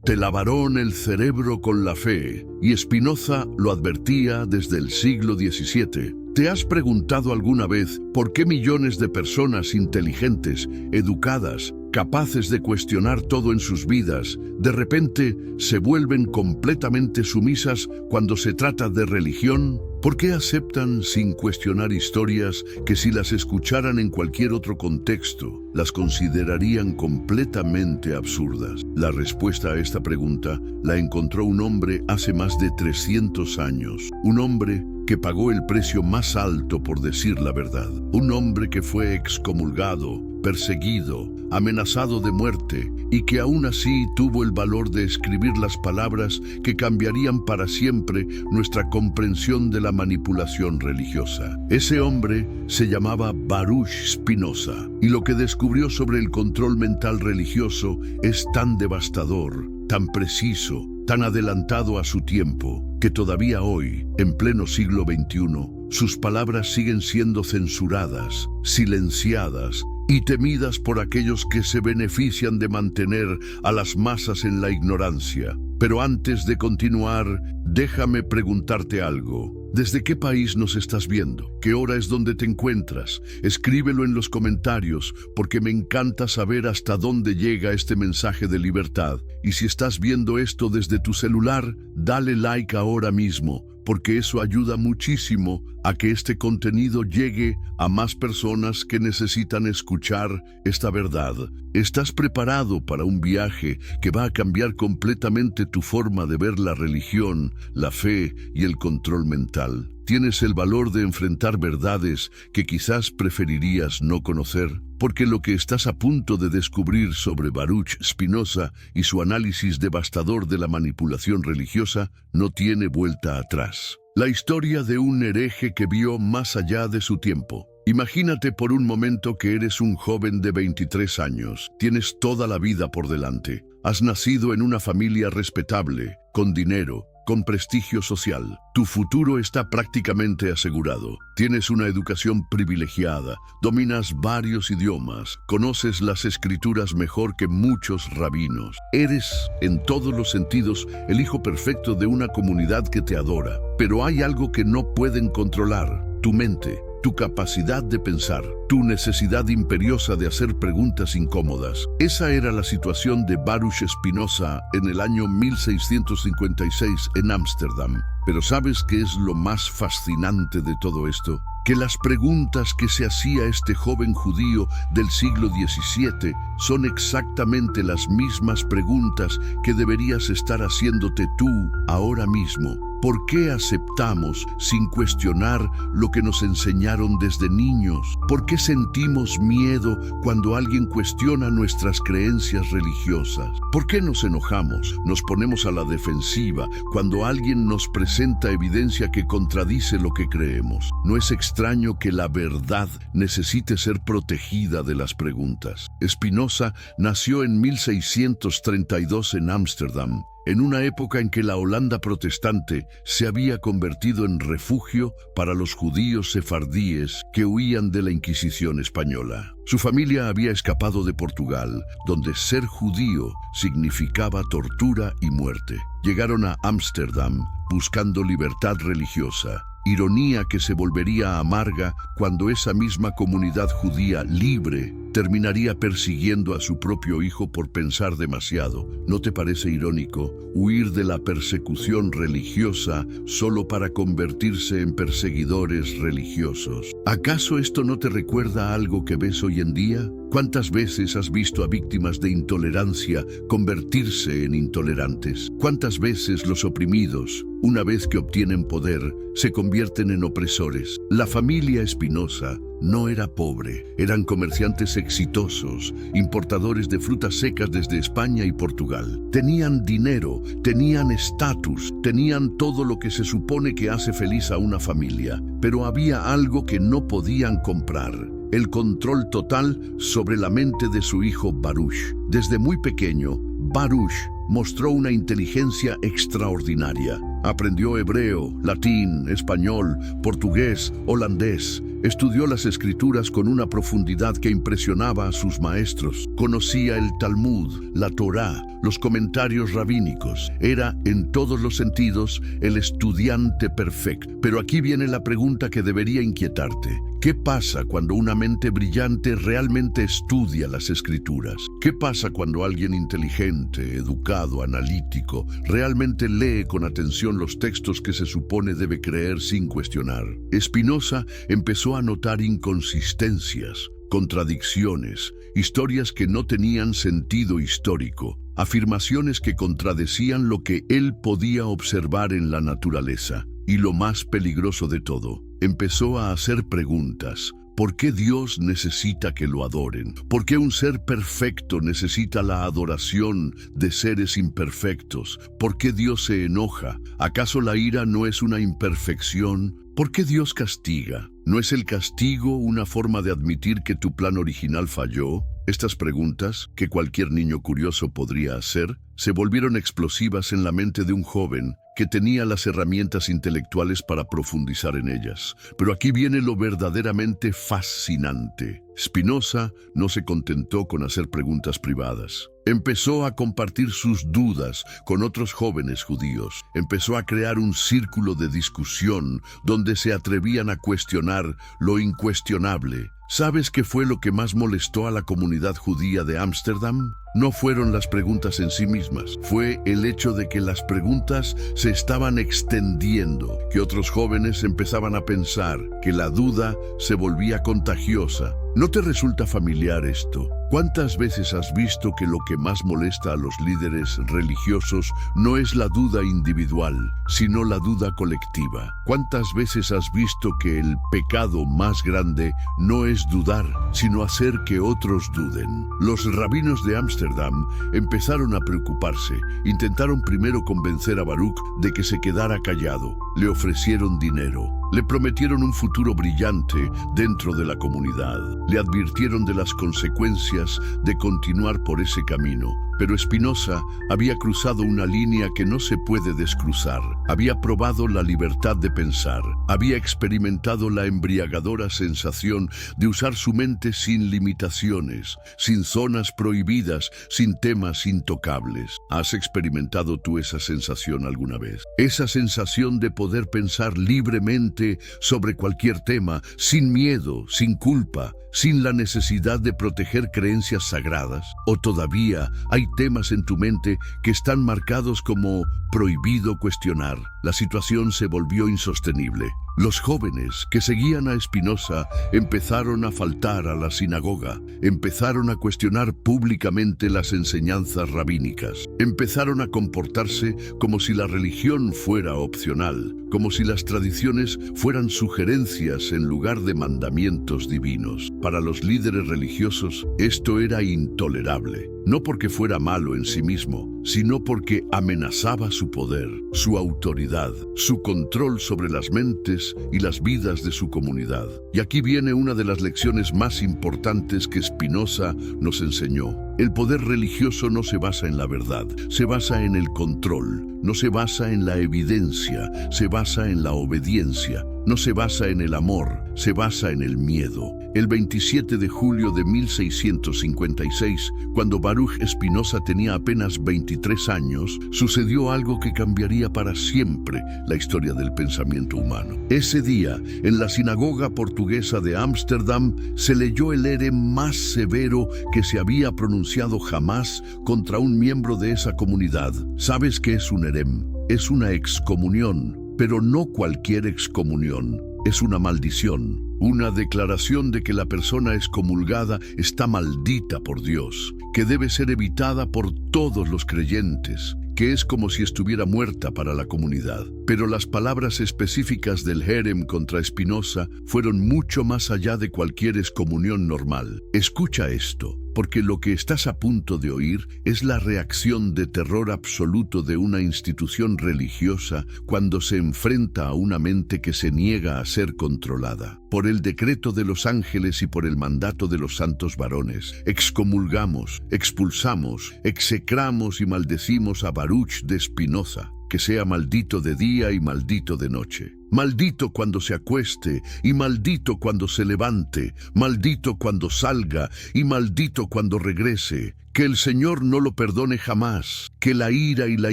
Te lavaron el cerebro con la fe, y Spinoza lo advertía desde el siglo XVII. ¿Te has preguntado alguna vez por qué millones de personas inteligentes, educadas, capaces de cuestionar todo en sus vidas, de repente se vuelven completamente sumisas cuando se trata de religión? ¿Por qué aceptan sin cuestionar historias que si las escucharan en cualquier otro contexto, las considerarían completamente absurdas? La respuesta a esta pregunta la encontró un hombre hace más de 300 años. Un hombre que pagó el precio más alto por decir la verdad. Un hombre que fue excomulgado, perseguido, amenazado de muerte y que aún así tuvo el valor de escribir las palabras que cambiarían para siempre nuestra comprensión de la manipulación religiosa. Ese hombre se llamaba Baruch Spinoza, y lo que descubrió sobre el control mental religioso es tan devastador, tan preciso, tan adelantado a su tiempo, que todavía hoy, en pleno siglo XXI, sus palabras siguen siendo censuradas, silenciadas y temidas por aquellos que se benefician de mantener a las masas en la ignorancia. Pero antes de continuar, déjame preguntarte algo. ¿Desde qué país nos estás viendo? ¿Qué hora es donde te encuentras? Escríbelo en los comentarios, porque me encanta saber hasta dónde llega este mensaje de libertad. Y si estás viendo esto desde tu celular, dale like ahora mismo, porque eso ayuda muchísimo a que este contenido llegue a más personas que necesitan escuchar esta verdad. ¿Estás preparado para un viaje que va a cambiar completamente tu forma de ver la religión, la fe y el control mental? ¿Tienes el valor de enfrentar verdades que quizás preferirías no conocer? Porque lo que estás a punto de descubrir sobre Baruch Spinoza y su análisis devastador de la manipulación religiosa no tiene vuelta atrás. La historia de un hereje que vio más allá de su tiempo. Imagínate por un momento que eres un joven de 23 años. Tienes toda la vida por delante. Has nacido en una familia respetable, con dinero, con prestigio social. Tu futuro está prácticamente asegurado. Tienes una educación privilegiada, dominas varios idiomas, conoces las escrituras mejor que muchos rabinos. Eres, en todos los sentidos, el hijo perfecto de una comunidad que te adora. Pero hay algo que no pueden controlar: tu mente. Tu capacidad de pensar, tu necesidad imperiosa de hacer preguntas incómodas. Esa era la situación de Baruch Spinoza en el año 1656 en Ámsterdam. Pero ¿sabes qué es lo más fascinante de todo esto? Que las preguntas que se hacía este joven judío del siglo XVII son exactamente las mismas preguntas que deberías estar haciéndote tú ahora mismo. ¿Por qué aceptamos sin cuestionar lo que nos enseñaron desde niños? ¿Por qué sentimos miedo cuando alguien cuestiona nuestras creencias religiosas? ¿Por qué nos enojamos, nos ponemos a la defensiva cuando alguien nos presenta evidencia que contradice lo que creemos? No es extraño que la verdad necesite ser protegida de las preguntas. Spinoza nació en 1632 en Ámsterdam, en una época en que la Holanda protestante se había convertido en refugio para los judíos sefardíes que huían de la Inquisición española. Su familia había escapado de Portugal, donde ser judío significaba tortura y muerte. Llegaron a Ámsterdam buscando libertad religiosa. Ironía que se volvería amarga cuando esa misma comunidad judía libre terminaría persiguiendo a su propio hijo por pensar demasiado. ¿No te parece irónico huir de la persecución religiosa solo para convertirse en perseguidores religiosos? ¿Acaso esto no te recuerda a algo que ves hoy en día? ¿Cuántas veces has visto a víctimas de intolerancia convertirse en intolerantes? ¿Cuántas veces los oprimidos, una vez que obtienen poder, se convierten en opresores? La familia Spinoza no era pobre, eran comerciantes exitosos, importadores de frutas secas desde España y Portugal. Tenían dinero, tenían estatus, tenían todo lo que se supone que hace feliz a una familia. Pero había algo que no podían comprar: el control total sobre la mente de su hijo Baruch. Desde muy pequeño, Baruch mostró una inteligencia extraordinaria. Aprendió hebreo, latín, español, portugués, holandés. Estudió las escrituras con una profundidad que impresionaba a sus maestros. Conocía el Talmud, la Torá, los comentarios rabínicos. Era, en todos los sentidos, el estudiante perfecto. Pero aquí viene la pregunta que debería inquietarte. ¿Qué pasa cuando una mente brillante realmente estudia las escrituras? ¿Qué pasa cuando alguien inteligente, educado, analítico, realmente lee con atención los textos que se supone debe creer sin cuestionar? Spinoza empezó a notar inconsistencias, contradicciones, historias que no tenían sentido histórico, afirmaciones que contradecían lo que él podía observar en la naturaleza. Y lo más peligroso de todo, empezó a hacer preguntas. ¿Por qué Dios necesita que lo adoren? ¿Por qué un ser perfecto necesita la adoración de seres imperfectos? ¿Por qué Dios se enoja? ¿Acaso la ira no es una imperfección? ¿Por qué Dios castiga? ¿No es el castigo una forma de admitir que tu plan original falló? Estas preguntas, que cualquier niño curioso podría hacer, se volvieron explosivas en la mente de un joven que tenía las herramientas intelectuales para profundizar en ellas. Pero aquí viene lo verdaderamente fascinante. Spinoza no se contentó con hacer preguntas privadas. Empezó a compartir sus dudas con otros jóvenes judíos. Empezó a crear un círculo de discusión donde se atrevían a cuestionar lo incuestionable. ¿Sabes qué fue lo que más molestó a la comunidad judía de Ámsterdam? No fueron las preguntas en sí mismas, fue el hecho de que las preguntas se estaban extendiendo, que otros jóvenes empezaban a pensar, que la duda se volvía contagiosa. ¿No te resulta familiar esto? ¿Cuántas veces has visto que lo que más molesta a los líderes religiosos no es la duda individual, sino la duda colectiva? ¿Cuántas veces has visto que el pecado más grande no es dudar, sino hacer que otros duden? Los rabinos de Ámsterdam empezaron a preocuparse. Intentaron primero convencer a Baruch de que se quedara callado. Le ofrecieron dinero. Le prometieron un futuro brillante dentro de la comunidad. Le advirtieron de las consecuencias de continuar por ese camino. Pero Spinoza había cruzado una línea que no se puede descruzar. Había probado la libertad de pensar. Había experimentado la embriagadora sensación de usar su mente sin limitaciones, sin zonas prohibidas, sin temas intocables. ¿Has experimentado tú esa sensación alguna vez? Esa sensación de poder pensar libremente sobre cualquier tema, sin miedo, sin culpa, sin la necesidad de proteger creencias sagradas. ¿O todavía hay temas en tu mente que están marcados como prohibido cuestionar? La situación se volvió insostenible. Los jóvenes que seguían a Spinoza empezaron a faltar a la sinagoga, empezaron a cuestionar públicamente las enseñanzas rabínicas, empezaron a comportarse como si la religión fuera opcional, como si las tradiciones fueran sugerencias en lugar de mandamientos divinos. Para los líderes religiosos, esto era intolerable, no porque fuera malo en sí mismo, sino porque amenazaba su poder, su autoridad, su control sobre las mentes y las vidas de su comunidad. Y aquí viene una de las lecciones más importantes que Spinoza nos enseñó. El poder religioso no se basa en la verdad, se basa en el control, no se basa en la evidencia, se basa en la obediencia, no se basa en el amor, se basa en el miedo. El 27 de julio de 1656, cuando Baruch Spinoza tenía apenas 23 años, sucedió algo que cambiaría para siempre la historia del pensamiento humano. Ese día, en la sinagoga portuguesa de Ámsterdam, se leyó el herem más severo que se había pronunciado jamás contra un miembro de esa comunidad. ¿Sabes qué es un herem? Es una excomunión, pero no cualquier excomunión. Es una maldición, una declaración de que la persona excomulgada está maldita por Dios, que debe ser evitada por todos los creyentes, que es como si estuviera muerta para la comunidad. Pero las palabras específicas del herem contra Spinoza fueron mucho más allá de cualquier excomunión normal. Escucha esto, porque lo que estás a punto de oír es la reacción de terror absoluto de una institución religiosa cuando se enfrenta a una mente que se niega a ser controlada. Por el decreto de los ángeles y por el mandato de los santos varones, excomulgamos, expulsamos, execramos y maldecimos a Baruch de Spinoza, que sea maldito de día y maldito de noche. Maldito cuando se acueste, y maldito cuando se levante, maldito cuando salga, y maldito cuando regrese. Que el Señor no lo perdone jamás, que la ira y la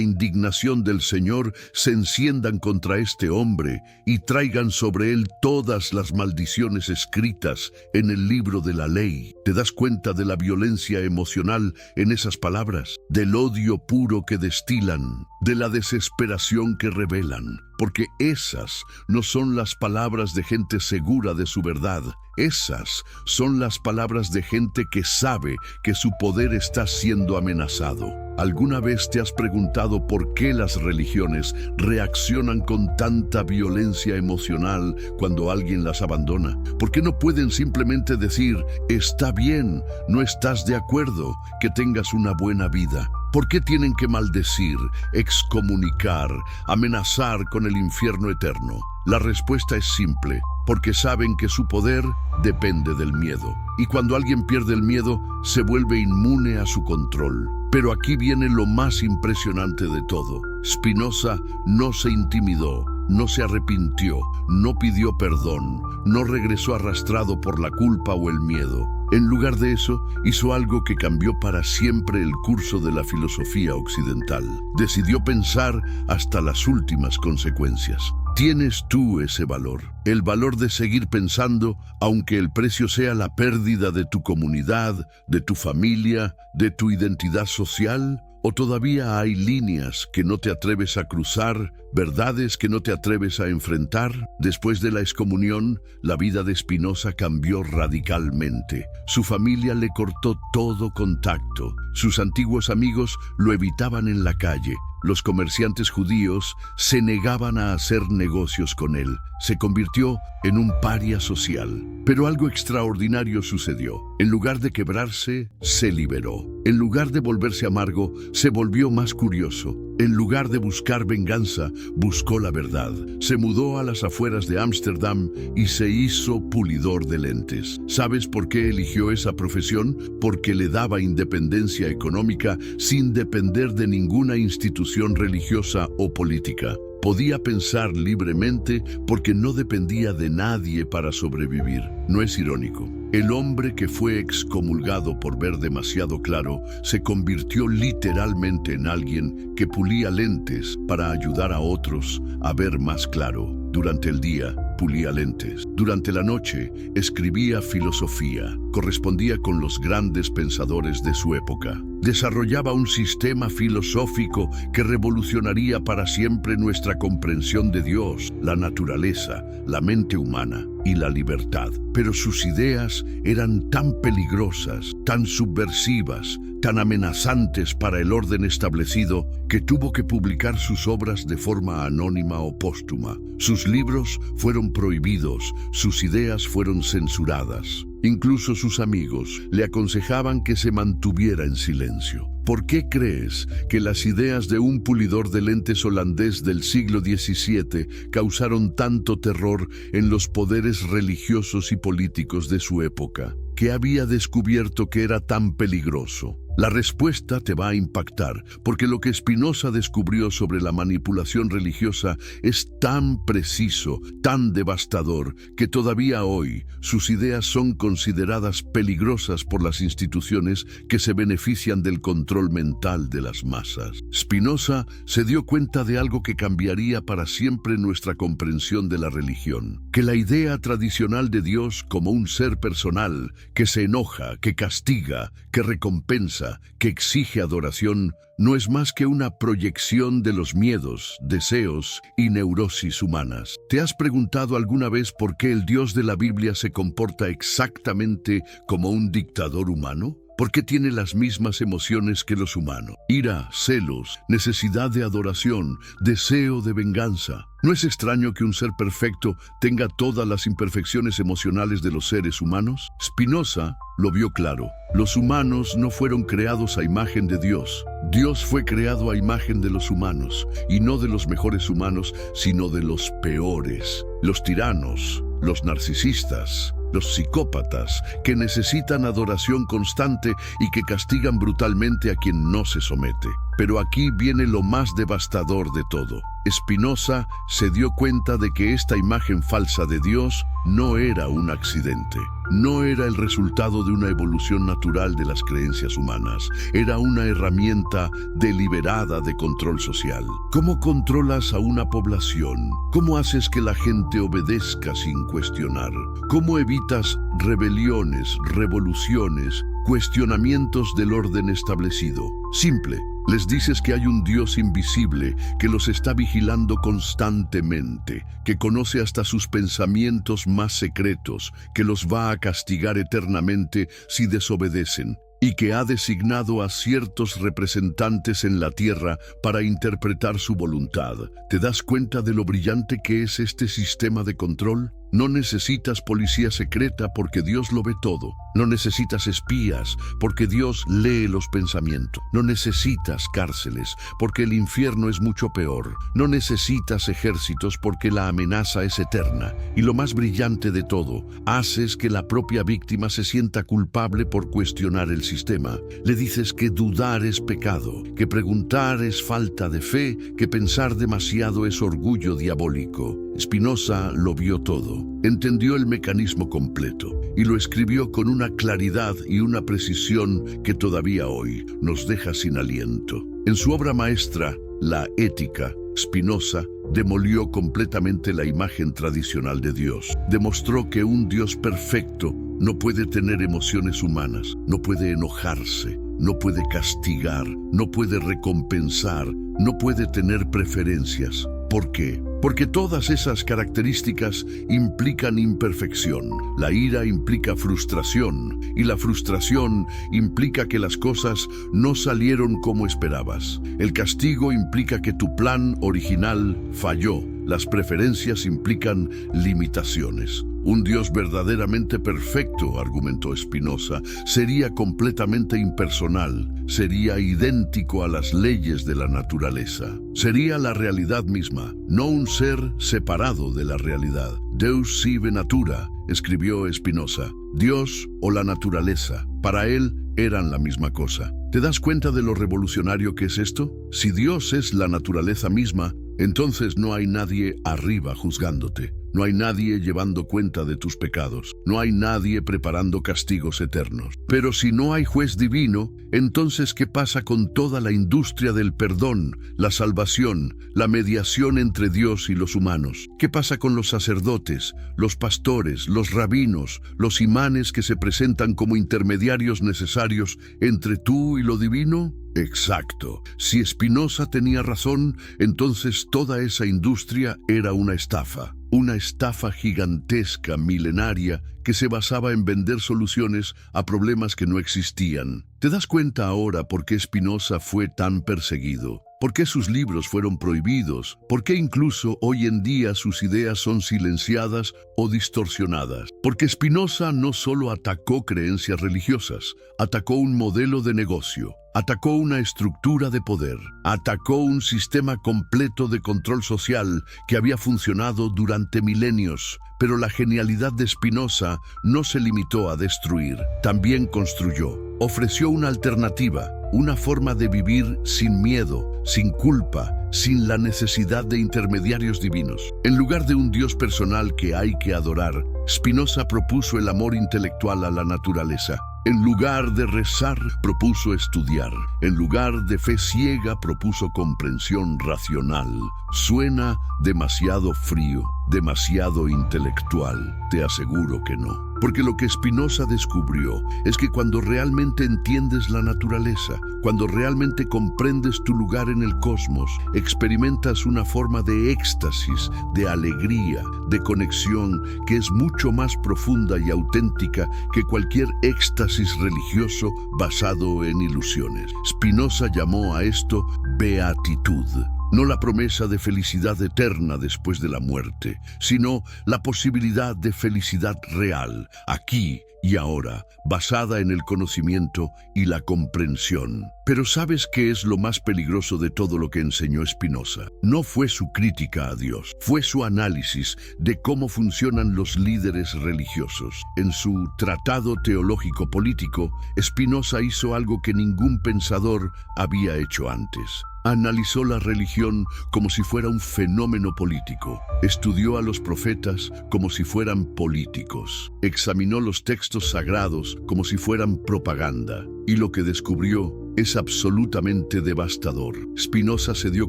indignación del Señor se enciendan contra este hombre y traigan sobre él todas las maldiciones escritas en el libro de la ley. ¿Te das cuenta de la violencia emocional en esas palabras? Del odio puro que destilan, de la desesperación que revelan, porque esas no son las palabras de gente segura de su verdad. Esas son las palabras de gente que sabe que su poder está siendo amenazado. ¿Alguna vez te has preguntado por qué las religiones reaccionan con tanta violencia emocional cuando alguien las abandona? ¿Por qué no pueden simplemente decir, está bien, no estás de acuerdo, que tengas una buena vida? ¿Por qué tienen que maldecir, excomunicar, amenazar con el infierno eterno? La respuesta es simple, porque saben que su poder depende del miedo. Y cuando alguien pierde el miedo, se vuelve inmune a su control. Pero aquí viene lo más impresionante de todo. Spinoza no se intimidó, no se arrepintió, no pidió perdón, no regresó arrastrado por la culpa o el miedo. En lugar de eso, hizo algo que cambió para siempre el curso de la filosofía occidental. Decidió pensar hasta las últimas consecuencias. Tienes tú ese valor, el valor de seguir pensando, aunque el precio sea la pérdida de tu comunidad, de tu familia, de tu identidad social. ¿O todavía hay líneas que no te atreves a cruzar, verdades que no te atreves a enfrentar? Después de la excomunión, la vida de Spinoza cambió radicalmente. Su familia le cortó todo contacto. Sus antiguos amigos lo evitaban en la calle. Los comerciantes judíos se negaban a hacer negocios con él. Se convirtió en un paria social. Pero algo extraordinario sucedió. En lugar de quebrarse, se liberó. En lugar de volverse amargo, se volvió más curioso. En lugar de buscar venganza, buscó la verdad. Se mudó a las afueras de Ámsterdam y se hizo pulidor de lentes. ¿Sabes por qué eligió esa profesión? Porque le daba independencia económica sin depender de ninguna institución religiosa o política. Podía pensar libremente porque no dependía de nadie para sobrevivir. ¿No es irónico? El hombre que fue excomulgado por ver demasiado claro se convirtió literalmente en alguien que pulía lentes para ayudar a otros a ver más claro. Durante el día, pulía lentes. Durante la noche, escribía filosofía. Correspondía con los grandes pensadores de su época. Desarrollaba un sistema filosófico que revolucionaría para siempre nuestra comprensión de Dios, la naturaleza, la mente humana y la libertad. Pero sus ideas eran tan peligrosas, tan subversivas, tan amenazantes para el orden establecido, que tuvo que publicar sus obras de forma anónima o póstuma. Sus libros fueron prohibidos, sus ideas fueron censuradas. Incluso sus amigos le aconsejaban que se mantuviera en silencio. ¿Por qué crees que las ideas de un pulidor de lentes holandés del siglo XVII causaron tanto terror en los poderes religiosos y políticos de su época? ¿Qué había descubierto que era tan peligroso? La respuesta te va a impactar, porque lo que Spinoza descubrió sobre la manipulación religiosa es tan preciso, tan devastador, que todavía hoy sus ideas son consideradas peligrosas por las instituciones que se benefician del control mental de las masas. Spinoza se dio cuenta de algo que cambiaría para siempre nuestra comprensión de la religión, que la idea tradicional de Dios como un ser personal, que se enoja, que castiga, que recompensa, que exige adoración, no es más que una proyección de los miedos, deseos y neurosis humanas. ¿Te has preguntado alguna vez por qué el Dios de la Biblia se comporta exactamente como un dictador humano? ¿Por qué tiene las mismas emociones que los humanos? Ira, celos, necesidad de adoración, deseo de venganza. ¿No es extraño que un ser perfecto tenga todas las imperfecciones emocionales de los seres humanos? Spinoza lo vio claro. Los humanos no fueron creados a imagen de Dios. Dios fue creado a imagen de los humanos, y no de los mejores humanos, sino de los peores. Los tiranos, los narcisistas, los psicópatas, que necesitan adoración constante y que castigan brutalmente a quien no se somete. Pero aquí viene lo más devastador de todo. Spinoza se dio cuenta de que esta imagen falsa de Dios no era un accidente, no era el resultado de una evolución natural de las creencias humanas, era una herramienta deliberada de control social. ¿Cómo controlas a una población? ¿Cómo haces que la gente obedezca sin cuestionar? ¿Cómo evitas rebeliones, revoluciones, cuestionamientos del orden establecido? Simple. Les dices que hay un Dios invisible que los está vigilando constantemente, que conoce hasta sus pensamientos más secretos, que los va a castigar eternamente si desobedecen, y que ha designado a ciertos representantes en la tierra para interpretar su voluntad. ¿Te das cuenta de lo brillante que es este sistema de control? No necesitas policía secreta porque Dios lo ve todo. No necesitas espías porque Dios lee los pensamientos. No necesitas cárceles porque el infierno es mucho peor. No necesitas ejércitos porque la amenaza es eterna. Y lo más brillante de todo, haces que la propia víctima se sienta culpable por cuestionar el sistema. Le dices que dudar es pecado, que preguntar es falta de fe, que pensar demasiado es orgullo diabólico. Spinoza lo vio todo, entendió el mecanismo completo y lo escribió con una claridad y una precisión que todavía hoy nos deja sin aliento. En su obra maestra, La Ética, Spinoza demolió completamente la imagen tradicional de Dios. Demostró que un Dios perfecto no puede tener emociones humanas, no puede enojarse, no puede castigar, no puede recompensar, no puede tener preferencias. ¿Por qué? Porque todas esas características implican imperfección. La ira implica frustración y la frustración implica que las cosas no salieron como esperabas. El castigo implica que tu plan original falló. Las preferencias implican limitaciones. Un Dios verdaderamente perfecto, argumentó Spinoza, sería completamente impersonal, sería idéntico a las leyes de la naturaleza. Sería la realidad misma, no un ser separado de la realidad. Deus sive natura, escribió Spinoza. Dios o la naturaleza, para él, eran la misma cosa. ¿Te das cuenta de lo revolucionario que es esto? Si Dios es la naturaleza misma, entonces no hay nadie arriba juzgándote. No hay nadie llevando cuenta de tus pecados. No hay nadie preparando castigos eternos. Pero si no hay juez divino, entonces ¿qué pasa con toda la industria del perdón, la salvación, la mediación entre Dios y los humanos? ¿Qué pasa con los sacerdotes, los pastores, los rabinos, los imanes que se presentan como intermediarios necesarios entre tú y lo divino? Exacto. Si Spinoza tenía razón, entonces toda esa industria era una estafa gigantesca, milenaria, que se basaba en vender soluciones a problemas que no existían. ¿Te das cuenta ahora por qué Spinoza fue tan perseguido? ¿Por qué sus libros fueron prohibidos? ¿Por qué incluso hoy en día sus ideas son silenciadas o distorsionadas? Porque Spinoza no solo atacó creencias religiosas, atacó un modelo de negocio, atacó una estructura de poder, atacó un sistema completo de control social que había funcionado durante milenios. Pero la genialidad de Spinoza no se limitó a destruir, también construyó. Ofreció una alternativa, una forma de vivir sin miedo, sin culpa, sin la necesidad de intermediarios divinos. En lugar de un Dios personal que hay que adorar, Spinoza propuso el amor intelectual a la naturaleza. En lugar de rezar, propuso estudiar. En lugar de fe ciega, propuso comprensión racional. Suena demasiado frío, demasiado intelectual. Te aseguro que no. Porque lo que Spinoza descubrió es que cuando realmente entiendes la naturaleza, cuando realmente comprendes tu lugar en el cosmos, experimentas una forma de éxtasis, de alegría, de conexión que es mucho más profunda y auténtica que cualquier éxtasis religioso basado en ilusiones. Spinoza llamó a esto beatitud. No la promesa de felicidad eterna después de la muerte, sino la posibilidad de felicidad real, aquí y ahora, basada en el conocimiento y la comprensión. Pero ¿sabes qué es lo más peligroso de todo lo que enseñó Spinoza? No fue su crítica a Dios, fue su análisis de cómo funcionan los líderes religiosos. En su Tratado Teológico Político, Spinoza hizo algo que ningún pensador había hecho antes. Analizó la religión como si fuera un fenómeno político. Estudió a los profetas como si fueran políticos. Examinó los textos sagrados como si fueran propaganda. Y lo que descubrió es absolutamente devastador. Spinoza se dio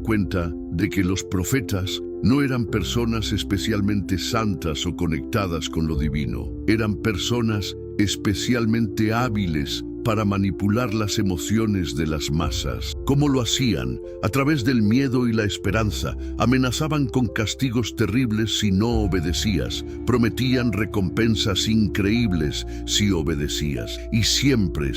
cuenta de que los profetas no eran personas especialmente santas o conectadas con lo divino. Eran personas especialmente hábiles para manipular las emociones de las masas. ¿Cómo lo hacían? A través del miedo y la esperanza. Amenazaban con castigos terribles si no obedecías. Prometían recompensas increíbles si obedecías. Y siempre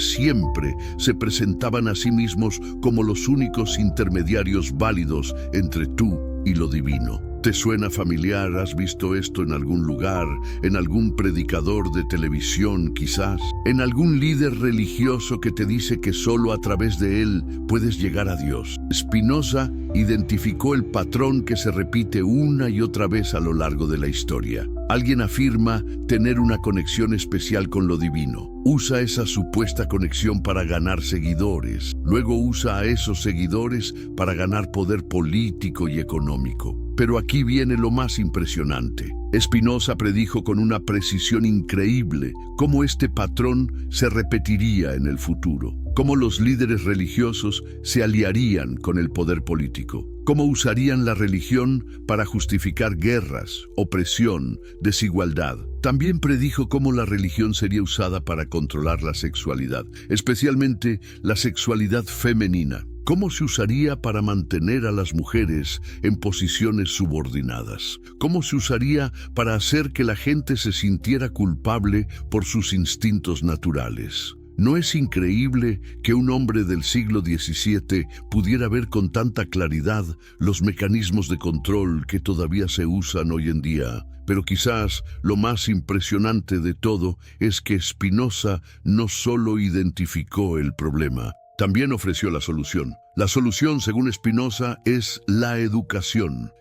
se presentaban a sí mismos como los únicos intermediarios válidos entre tú y lo divino. ¿Te suena familiar? ¿Has visto esto en algún lugar? ¿En algún predicador de televisión quizás? ¿En algún líder religioso que te dice que solo a través de él puedes llegar a Dios? Spinoza identificó el patrón que se repite una y otra vez a lo largo de la historia. Alguien afirma tener una conexión especial con lo divino. Usa esa supuesta conexión para ganar seguidores. Luego usa a esos seguidores para ganar poder político y económico. Pero aquí viene lo más impresionante. Spinoza predijo con una precisión increíble cómo este patrón se repetiría en el futuro, cómo los líderes religiosos se aliarían con el poder político, cómo usarían la religión para justificar guerras, opresión, desigualdad. También predijo cómo la religión sería usada para controlar la sexualidad, especialmente la sexualidad femenina. ¿Cómo se usaría para mantener a las mujeres en posiciones subordinadas? ¿Cómo se usaría para hacer que la gente se sintiera culpable por sus instintos naturales? ¿No es increíble que un hombre del siglo XVII pudiera ver con tanta claridad los mecanismos de control que todavía se usan hoy en día? Pero quizás lo más impresionante de todo es que Spinoza no solo identificó el problema, también ofreció la solución. La solución, según Spinoza, es la educación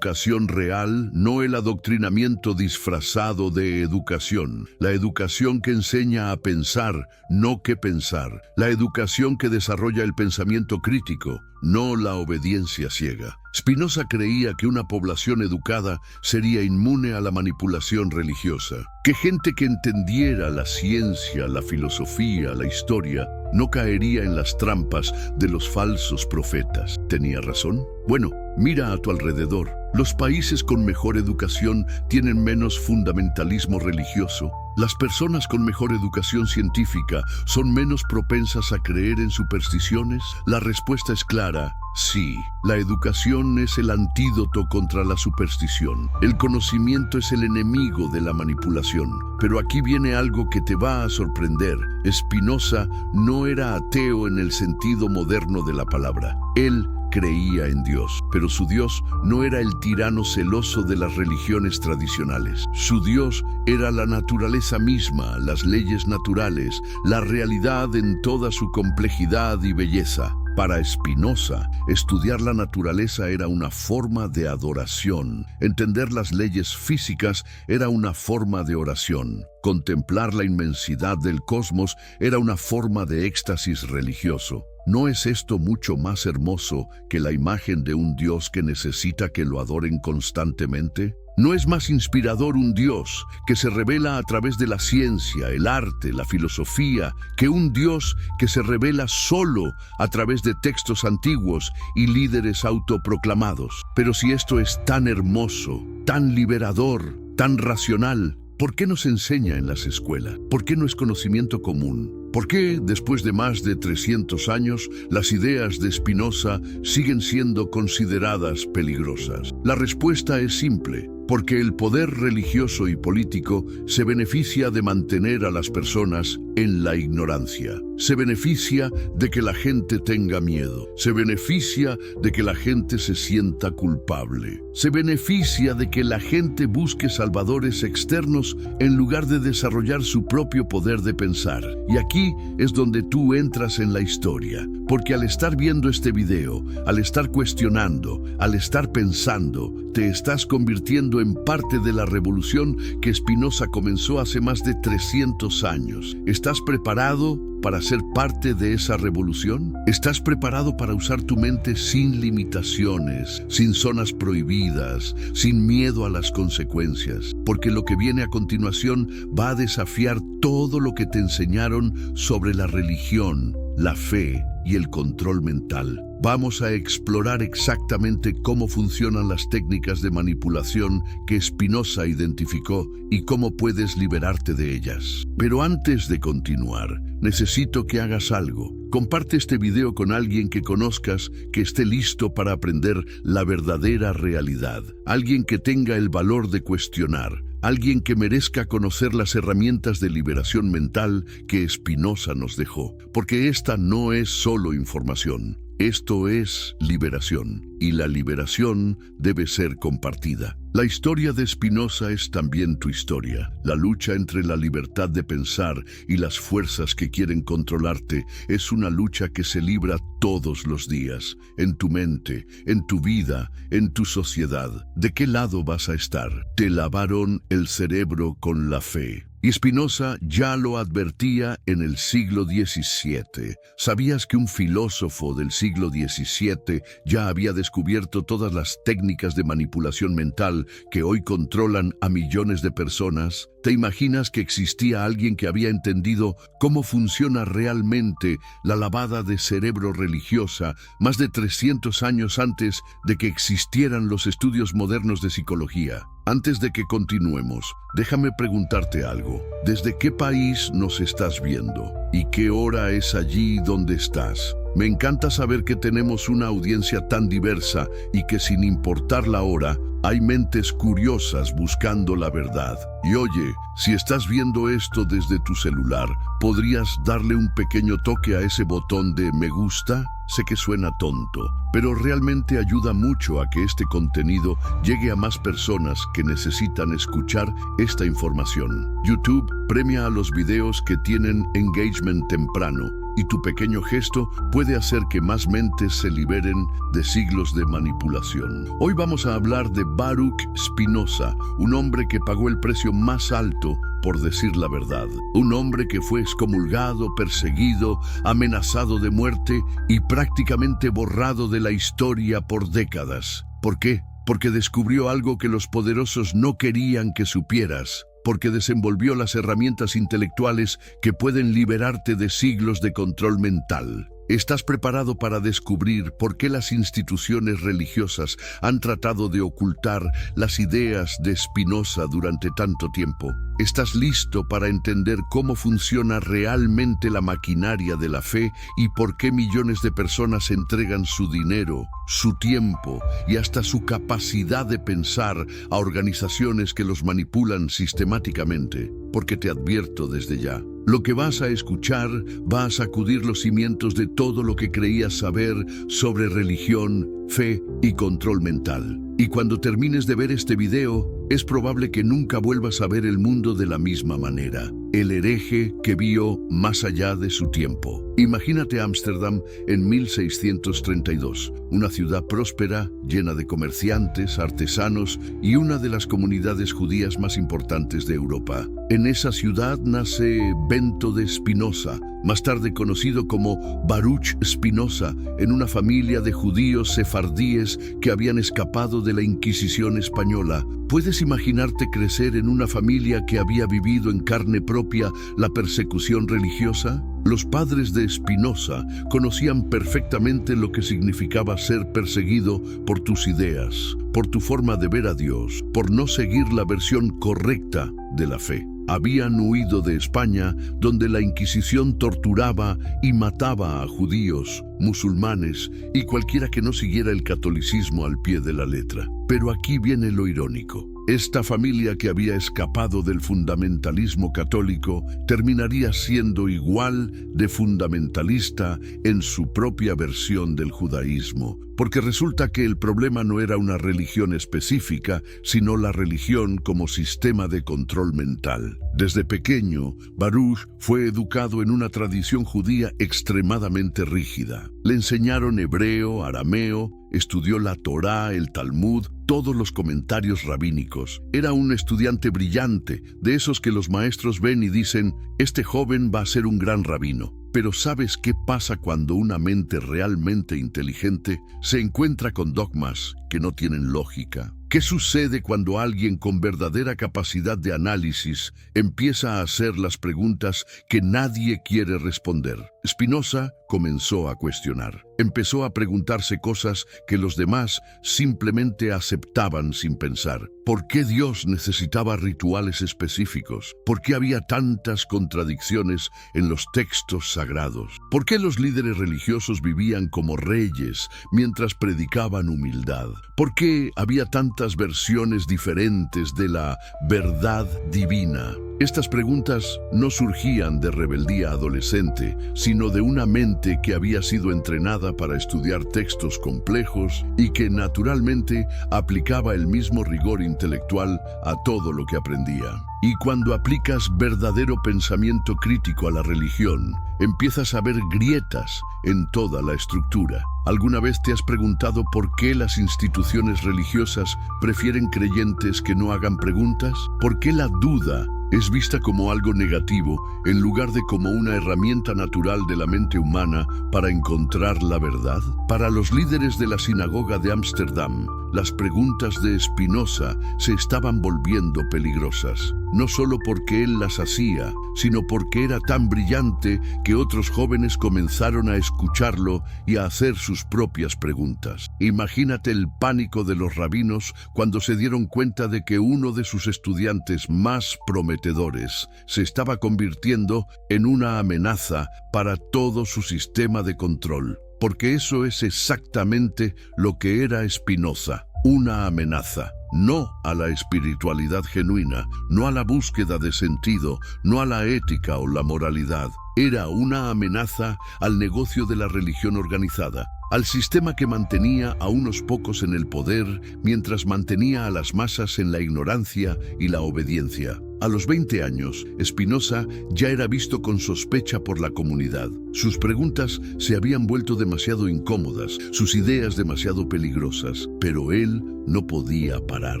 real, no el adoctrinamiento disfrazado de educación. La educación que enseña a pensar, no qué pensar. La educación que desarrolla el pensamiento crítico, no la obediencia ciega. Spinoza creía que una población educada sería inmune a la manipulación religiosa, que gente que entendiera la ciencia, la filosofía, la historia, no caería en las trampas de los falsos profetas. ¿Tenía razón? Bueno, mira a tu alrededor. Los países con mejor educación tienen menos fundamentalismo religioso. Las personas con mejor educación científica son menos propensas a creer en supersticiones. La respuesta es clara. Sí, la educación es el antídoto contra la superstición. El conocimiento es el enemigo de la manipulación. Pero aquí viene algo que te va a sorprender. Spinoza no era ateo en el sentido moderno de la palabra. Él creía en Dios, pero su Dios no era el tirano celoso de las religiones tradicionales. Su Dios era la naturaleza misma, las leyes naturales, la realidad en toda su complejidad y belleza. Para Spinoza, estudiar la naturaleza era una forma de adoración. Entender las leyes físicas era una forma de oración. Contemplar la inmensidad del cosmos era una forma de éxtasis religioso. ¿No es esto mucho más hermoso que la imagen de un Dios que necesita que lo adoren constantemente? ¿No es más inspirador un Dios que se revela a través de la ciencia, el arte, la filosofía, que un Dios que se revela solo a través de textos antiguos y líderes autoproclamados? Pero si esto es tan hermoso, tan liberador, tan racional, ¿por qué no se enseña en las escuelas? ¿Por qué no es conocimiento común? ¿Por qué, después de más de 300 años, las ideas de Spinoza siguen siendo consideradas peligrosas? La respuesta es simple. Porque el poder religioso y político se beneficia de mantener a las personas en la ignorancia. Se beneficia de que la gente tenga miedo. Se beneficia de que la gente se sienta culpable. Se beneficia de que la gente busque salvadores externos en lugar de desarrollar su propio poder de pensar. Y aquí es donde tú entras en la historia. Porque al estar viendo este video, al estar cuestionando, al estar pensando, te estás convirtiendo siendo en parte de la revolución que Spinoza comenzó hace más de 300 años. ¿Estás preparado para ser parte de esa revolución? ¿Estás preparado para usar tu mente sin limitaciones, sin zonas prohibidas, sin miedo a las consecuencias? Porque lo que viene a continuación va a desafiar todo lo que te enseñaron sobre la religión, la fe y el control mental. Vamos a explorar exactamente cómo funcionan las técnicas de manipulación que Spinoza identificó y cómo puedes liberarte de ellas. Pero antes de continuar, necesito que hagas algo. Comparte este video con alguien que conozcas que esté listo para aprender la verdadera realidad. Alguien que tenga el valor de cuestionar. Alguien que merezca conocer las herramientas de liberación mental que Spinoza nos dejó. Porque esta no es solo información. Esto es liberación, y la liberación debe ser compartida. La historia de Spinoza es también tu historia. La lucha entre la libertad de pensar y las fuerzas que quieren controlarte es una lucha que se libra todos los días, en tu mente, en tu vida, en tu sociedad. ¿De qué lado vas a estar? Te lavaron el cerebro con la fe. Y Spinoza ya lo advertía en el siglo XVII. ¿Sabías que un filósofo del siglo XVII ya había descubierto todas las técnicas de manipulación mental que hoy controlan a millones de personas? ¿Te imaginas que existía alguien que había entendido cómo funciona realmente la lavada de cerebro religiosa más de 300 años antes de que existieran los estudios modernos de psicología? Antes de que continuemos, déjame preguntarte algo. ¿Desde qué país nos estás viendo? ¿Y qué hora es allí donde estás? Me encanta saber que tenemos una audiencia tan diversa y que sin importar la hora, hay mentes curiosas buscando la verdad. Y oye, si estás viendo esto desde tu celular, ¿podrías darle un pequeño toque a ese botón de me gusta? Sé que suena tonto, pero realmente ayuda mucho a que este contenido llegue a más personas que necesitan escuchar esta información. YouTube premia a los videos que tienen engagement temprano, y tu pequeño gesto puede hacer que más mentes se liberen de siglos de manipulación. Hoy vamos a hablar de Baruch Spinoza, un hombre que pagó el precio más alto por decir la verdad. Un hombre que fue excomulgado, perseguido, amenazado de muerte y prácticamente borrado de la historia por décadas. ¿Por qué? Porque descubrió algo que los poderosos no querían que supieras. Porque desenvolvió las herramientas intelectuales que pueden liberarte de siglos de control mental. ¿Estás preparado para descubrir por qué las instituciones religiosas han tratado de ocultar las ideas de Spinoza durante tanto tiempo? ¿Estás listo para entender cómo funciona realmente la maquinaria de la fe y por qué millones de personas entregan su dinero, su tiempo y hasta su capacidad de pensar a organizaciones que los manipulan sistemáticamente? Porque te advierto desde ya, lo que vas a escuchar va a sacudir los cimientos de todo lo que creías saber sobre religión, fe y control mental. Y cuando termines de ver este video, es probable que nunca vuelvas a ver el mundo de la misma manera. El hereje que vio más allá de su tiempo. Imagínate Ámsterdam en 1632, una ciudad próspera, llena de comerciantes, artesanos y una de las comunidades judías más importantes de Europa. En esa ciudad nace Bento de Spinoza, más tarde conocido como Baruch Spinoza, en una familia de judíos sefardíes que habían escapado de la Inquisición española. ¿Puedes imaginarte crecer en una familia que había vivido en carne propia la persecución religiosa? Los padres de Spinoza conocían perfectamente lo que significaba ser perseguido por tus ideas, por tu forma de ver a Dios, por no seguir la versión correcta de la fe. Habían huido de España, donde la Inquisición torturaba y mataba a judíos, musulmanes y cualquiera que no siguiera el catolicismo al pie de la letra. Pero aquí viene lo irónico. Esta familia que había escapado del fundamentalismo católico terminaría siendo igual de fundamentalista en su propia versión del judaísmo, porque resulta que el problema no era una religión específica, sino la religión como sistema de control mental. Desde pequeño, Baruch fue educado en una tradición judía extremadamente rígida. Le enseñaron hebreo, arameo, estudió la Torá, el Talmud, todos los comentarios rabínicos. Era un estudiante brillante, de esos que los maestros ven y dicen, este joven va a ser un gran rabino. Pero ¿sabes qué pasa cuando una mente realmente inteligente se encuentra con dogmas que no tienen lógica? ¿Qué sucede cuando alguien con verdadera capacidad de análisis empieza a hacer las preguntas que nadie quiere responder? Spinoza comenzó a cuestionar. Empezó a preguntarse cosas que los demás simplemente aceptaban sin pensar. ¿Por qué Dios necesitaba rituales específicos? ¿Por qué había tantas contradicciones en los textos sagrados? ¿Por qué los líderes religiosos vivían como reyes mientras predicaban humildad? ¿Por qué había tantas versiones diferentes de la verdad divina? Estas preguntas no surgían de rebeldía adolescente, sino de una mente que había sido entrenada para estudiar textos complejos y que naturalmente aplicaba el mismo rigor intelectual a todo lo que aprendía. Y cuando aplicas verdadero pensamiento crítico a la religión, empiezas a ver grietas en toda la estructura. ¿Alguna vez te has preguntado por qué las instituciones religiosas prefieren creyentes que no hagan preguntas? ¿Por qué la duda es vista como algo negativo en lugar de como una herramienta natural de la mente humana para encontrar la verdad? Para los líderes de la sinagoga de Ámsterdam, las preguntas de Spinoza se estaban volviendo peligrosas, no solo porque él las hacía, sino porque era tan brillante que otros jóvenes comenzaron a escucharlo y a hacer sus propias preguntas. Imagínate el pánico de los rabinos cuando se dieron cuenta de que uno de sus estudiantes más prometedores se estaba convirtiendo en una amenaza para todo su sistema de control. Porque eso es exactamente lo que era Spinoza, una amenaza. No a la espiritualidad genuina, no a la búsqueda de sentido, no a la ética o la moralidad. Era una amenaza al negocio de la religión organizada, al sistema que mantenía a unos pocos en el poder mientras mantenía a las masas en la ignorancia y la obediencia. A los 20 años, Spinoza ya era visto con sospecha por la comunidad. Sus preguntas se habían vuelto demasiado incómodas, sus ideas demasiado peligrosas, pero él no podía parar.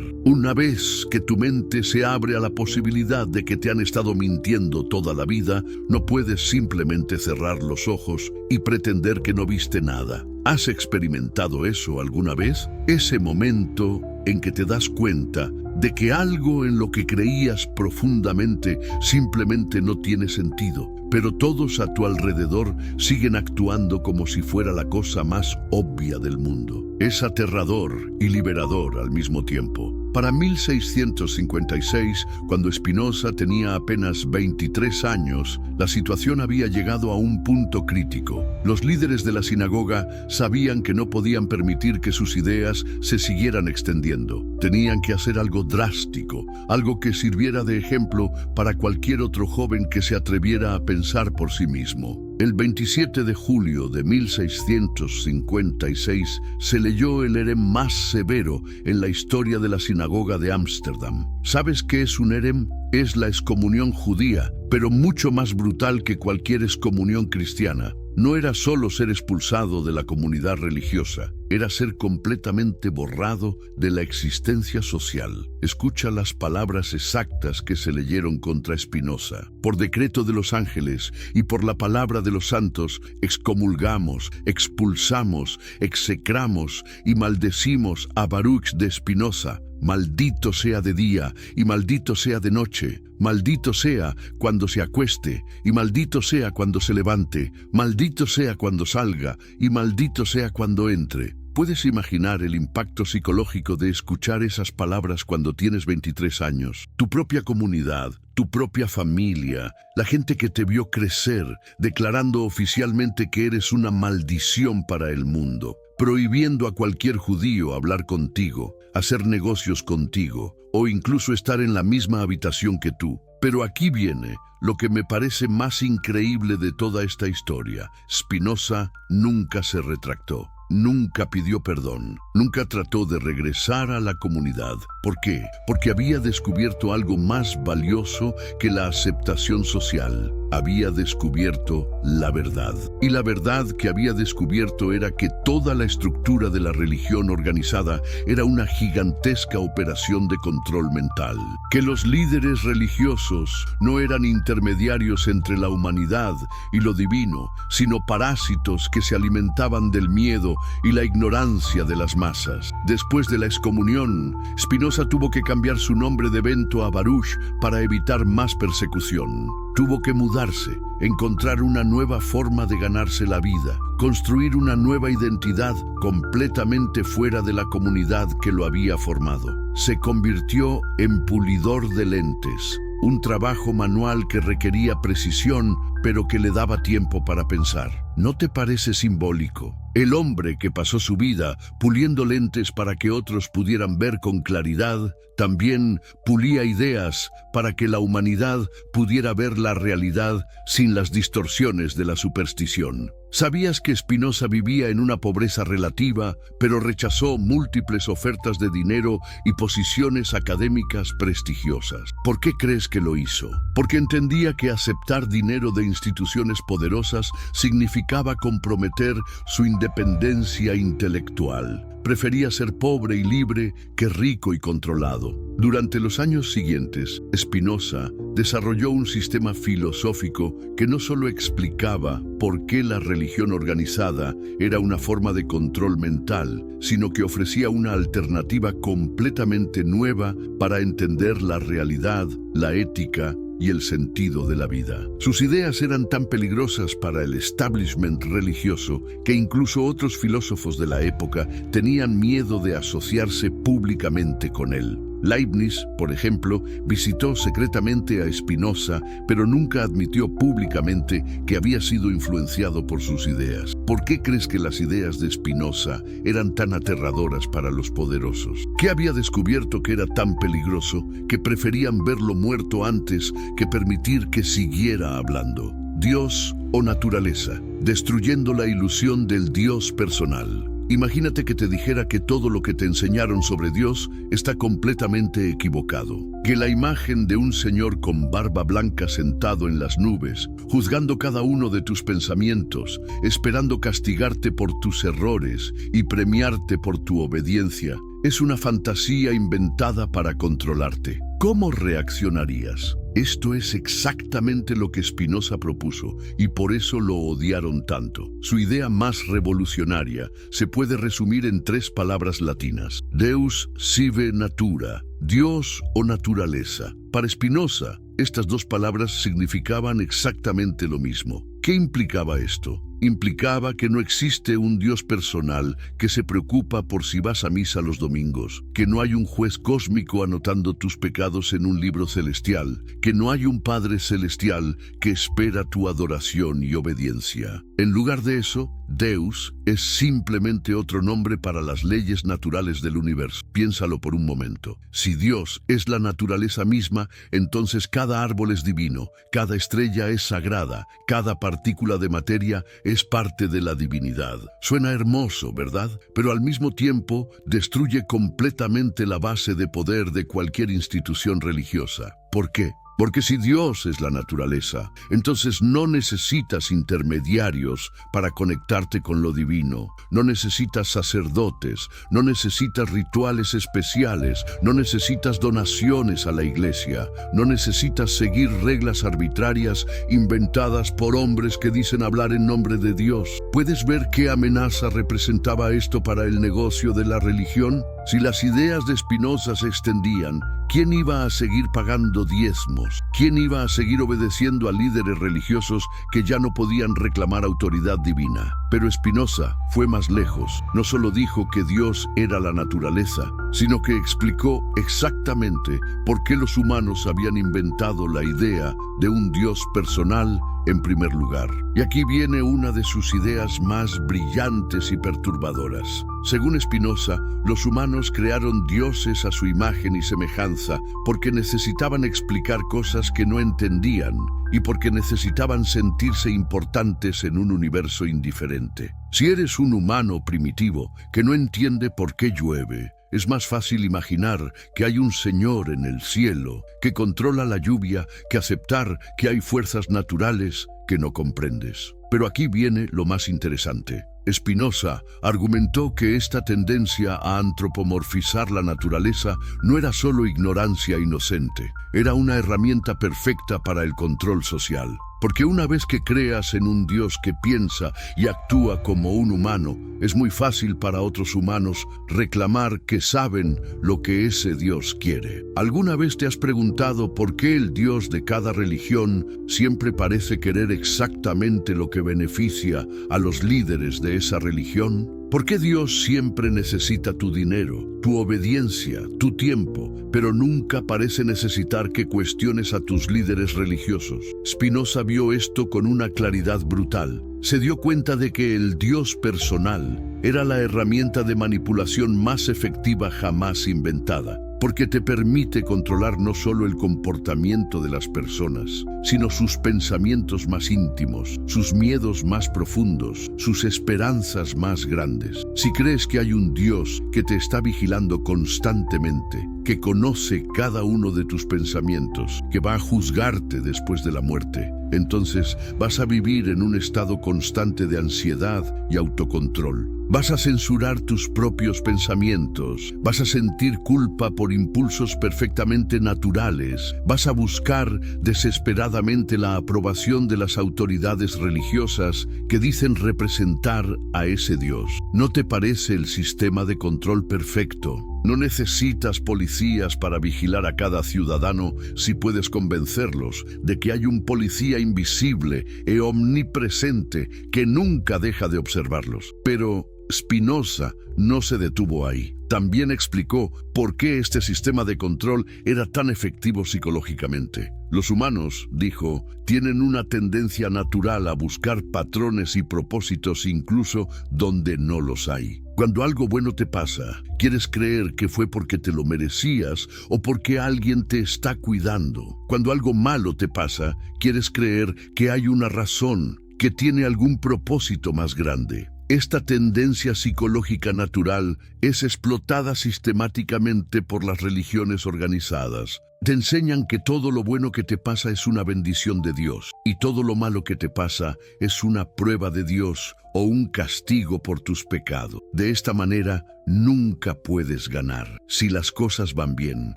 Una vez que tu mente se abre a la posibilidad de que te han estado mintiendo toda la vida, no puedes simplemente cerrar los ojos y pretender que no viste nada. ¿Has experimentado eso alguna vez? Ese momento en que te das cuenta de que algo en lo que creías profundamente simplemente no tiene sentido, pero todos a tu alrededor siguen actuando como si fuera la cosa más obvia del mundo. Es aterrador y liberador al mismo tiempo. Para 1656, cuando Spinoza tenía apenas 23 años, la situación había llegado a un punto crítico. Los líderes de la sinagoga sabían que no podían permitir que sus ideas se siguieran extendiendo. Tenían que hacer algo drástico, algo que sirviera de ejemplo para cualquier otro joven que se atreviera a pensar por sí mismo. El 27 de julio de 1656 se leyó el herem más severo en la historia de la sinagoga de Ámsterdam. ¿Sabes qué es un herem? Es la excomunión judía, pero mucho más brutal que cualquier excomunión cristiana. No era solo ser expulsado de la comunidad religiosa, era ser completamente borrado de la existencia social. Escucha las palabras exactas que se leyeron contra Spinoza. Por decreto de los ángeles y por la palabra de los santos, excomulgamos, expulsamos, execramos y maldecimos a Baruch de Spinoza. Maldito sea de día y maldito sea de noche. Maldito sea cuando se acueste y maldito sea cuando se levante. Maldito sea cuando salga y maldito sea cuando entre. ¿Puedes imaginar el impacto psicológico de escuchar esas palabras cuando tienes 23 años? Tu propia comunidad, tu propia familia, la gente que te vio crecer, declarando oficialmente que eres una maldición para el mundo, prohibiendo a cualquier judío hablar contigo, hacer negocios contigo o incluso estar en la misma habitación que tú. Pero aquí viene lo que me parece más increíble de toda esta historia. Spinoza nunca se retractó. Nunca pidió perdón, nunca trató de regresar a la comunidad. ¿Por qué? Porque había descubierto algo más valioso que la aceptación social. había descubierto la verdad. Y la verdad que había descubierto era que toda la estructura de la religión organizada era una gigantesca operación de control mental. Que los líderes religiosos no eran intermediarios entre la humanidad y lo divino, sino parásitos que se alimentaban del miedo y la ignorancia de las masas. Después de la excomunión, Spinoza tuvo que cambiar su nombre de Bento a Baruch para evitar más persecución. Tuvo que mudarse, encontrar una nueva forma de ganarse la vida, construir una nueva identidad completamente fuera de la comunidad que lo había formado. Se convirtió en pulidor de lentes, un trabajo manual que requería precisión, pero que le daba tiempo para pensar. ¿No te parece simbólico? El hombre que pasó su vida puliendo lentes para que otros pudieran ver con claridad, también pulía ideas para que la humanidad pudiera ver la realidad sin las distorsiones de la superstición. ¿Sabías que Spinoza vivía en una pobreza relativa, pero rechazó múltiples ofertas de dinero y posiciones académicas prestigiosas? ¿Por qué crees que lo hizo? Porque entendía que aceptar dinero de instituciones poderosas significaba comprometer su independencia intelectual. Prefería ser pobre y libre que rico y controlado. Durante los años siguientes, Spinoza desarrolló un sistema filosófico que no solo explicaba por qué la religión organizada era una forma de control mental, sino que ofrecía una alternativa completamente nueva para entender la realidad, la ética y el sentido de la vida. Sus ideas eran tan peligrosas para el establishment religioso que incluso otros filósofos de la época tenían miedo de asociarse públicamente con él. Leibniz, por ejemplo, visitó secretamente a Spinoza, pero nunca admitió públicamente que había sido influenciado por sus ideas. ¿Por qué crees que las ideas de Spinoza eran tan aterradoras para los poderosos? ¿Qué había descubierto que era tan peligroso que preferían verlo muerto antes que permitir que siguiera hablando? Dios o naturaleza, destruyendo la ilusión del Dios personal. Imagínate que te dijera que todo lo que te enseñaron sobre Dios está completamente equivocado. Que la imagen de un señor con barba blanca sentado en las nubes, juzgando cada uno de tus pensamientos, esperando castigarte por tus errores y premiarte por tu obediencia, es una fantasía inventada para controlarte. ¿Cómo reaccionarías? Esto es exactamente lo que Spinoza propuso y por eso lo odiaron tanto. Su idea más revolucionaria se puede resumir en 3 palabras latinas: Deus sive natura, Dios o naturaleza. Para Spinoza, estas 2 palabras significaban exactamente lo mismo. ¿Qué implicaba esto? Implicaba que no existe un Dios personal que se preocupa por si vas a misa los domingos, que no hay un juez cósmico anotando tus pecados en un libro celestial, que no hay un Padre celestial que espera tu adoración y obediencia. En lugar de eso, Deus es simplemente otro nombre para las leyes naturales del universo. Piénsalo por un momento. Si Dios es la naturaleza misma, entonces cada árbol es divino, cada estrella es sagrada, cada partícula de materia es parte de la divinidad. Suena hermoso, ¿verdad? Pero al mismo tiempo destruye completamente la base de poder de cualquier institución religiosa. ¿Por qué? Porque si Dios es la naturaleza, entonces no necesitas intermediarios para conectarte con lo divino. No necesitas sacerdotes, no necesitas rituales especiales, no necesitas donaciones a la iglesia, no necesitas seguir reglas arbitrarias inventadas por hombres que dicen hablar en nombre de Dios. ¿Puedes ver qué amenaza representaba esto para el negocio de la religión? Si las ideas de Spinoza se extendían, ¿quién iba a seguir pagando diezmos? ¿Quién iba a seguir obedeciendo a líderes religiosos que ya no podían reclamar autoridad divina? Pero Spinoza fue más lejos. No solo dijo que Dios era la naturaleza, sino que explicó exactamente por qué los humanos habían inventado la idea de un Dios personal en primer lugar. Y aquí viene una de sus ideas más brillantes y perturbadoras. Según Spinoza, los humanos crearon dioses a su imagen y semejanza porque necesitaban explicar cosas que no entendían y porque necesitaban sentirse importantes en un universo indiferente. Si eres un humano primitivo que no entiende por qué llueve, Es más fácil imaginar que hay un Señor en el cielo que controla la lluvia que aceptar que hay fuerzas naturales que no comprendes. Pero aquí viene lo más interesante. Spinoza argumentó que esta tendencia a antropomorfizar la naturaleza no era solo ignorancia inocente, era una herramienta perfecta para el control social. Porque una vez que creas en un Dios que piensa y actúa como un humano, es muy fácil para otros humanos reclamar que saben lo que ese Dios quiere. ¿Alguna vez te has preguntado por qué el Dios de cada religión siempre parece querer exactamente lo que beneficia a los líderes de esa religión? ¿Por qué Dios siempre necesita tu dinero, tu obediencia, tu tiempo, pero nunca parece necesitar que cuestiones a tus líderes religiosos? Spinoza vio esto con una claridad brutal. Se dio cuenta de que el Dios personal era la herramienta de manipulación más efectiva jamás inventada, porque te permite controlar no solo el comportamiento de las personas, sino sus pensamientos más íntimos, sus miedos más profundos, sus esperanzas más grandes. Si crees que hay un Dios que te está vigilando constantemente, que conoce cada uno de tus pensamientos, que va a juzgarte después de la muerte, entonces vas a vivir en un estado constante de ansiedad y autocontrol. Vas a censurar tus propios pensamientos, vas a sentir culpa por impulsos perfectamente naturales, vas a buscar desesperadamente la aprobación de las autoridades religiosas que dicen representar a ese Dios. ¿No te parece el sistema de control perfecto? No necesitas policías para vigilar a cada ciudadano si puedes convencerlos de que hay un policía invisible e omnipresente que nunca deja de observarlos. Pero Spinoza no se detuvo ahí. También explicó por qué este sistema de control era tan efectivo psicológicamente. Los humanos, dijo, tienen una tendencia natural a buscar patrones y propósitos incluso donde no los hay. Cuando algo bueno te pasa, quieres creer que fue porque te lo merecías o porque alguien te está cuidando. Cuando algo malo te pasa, quieres creer que hay una razón, que tiene algún propósito más grande. Esta tendencia psicológica natural es explotada sistemáticamente por las religiones organizadas. Te enseñan que todo lo bueno que te pasa es una bendición de Dios y todo lo malo que te pasa es una prueba de Dios o un castigo por tus pecados. De esta manera, nunca puedes ganar. Si las cosas van bien,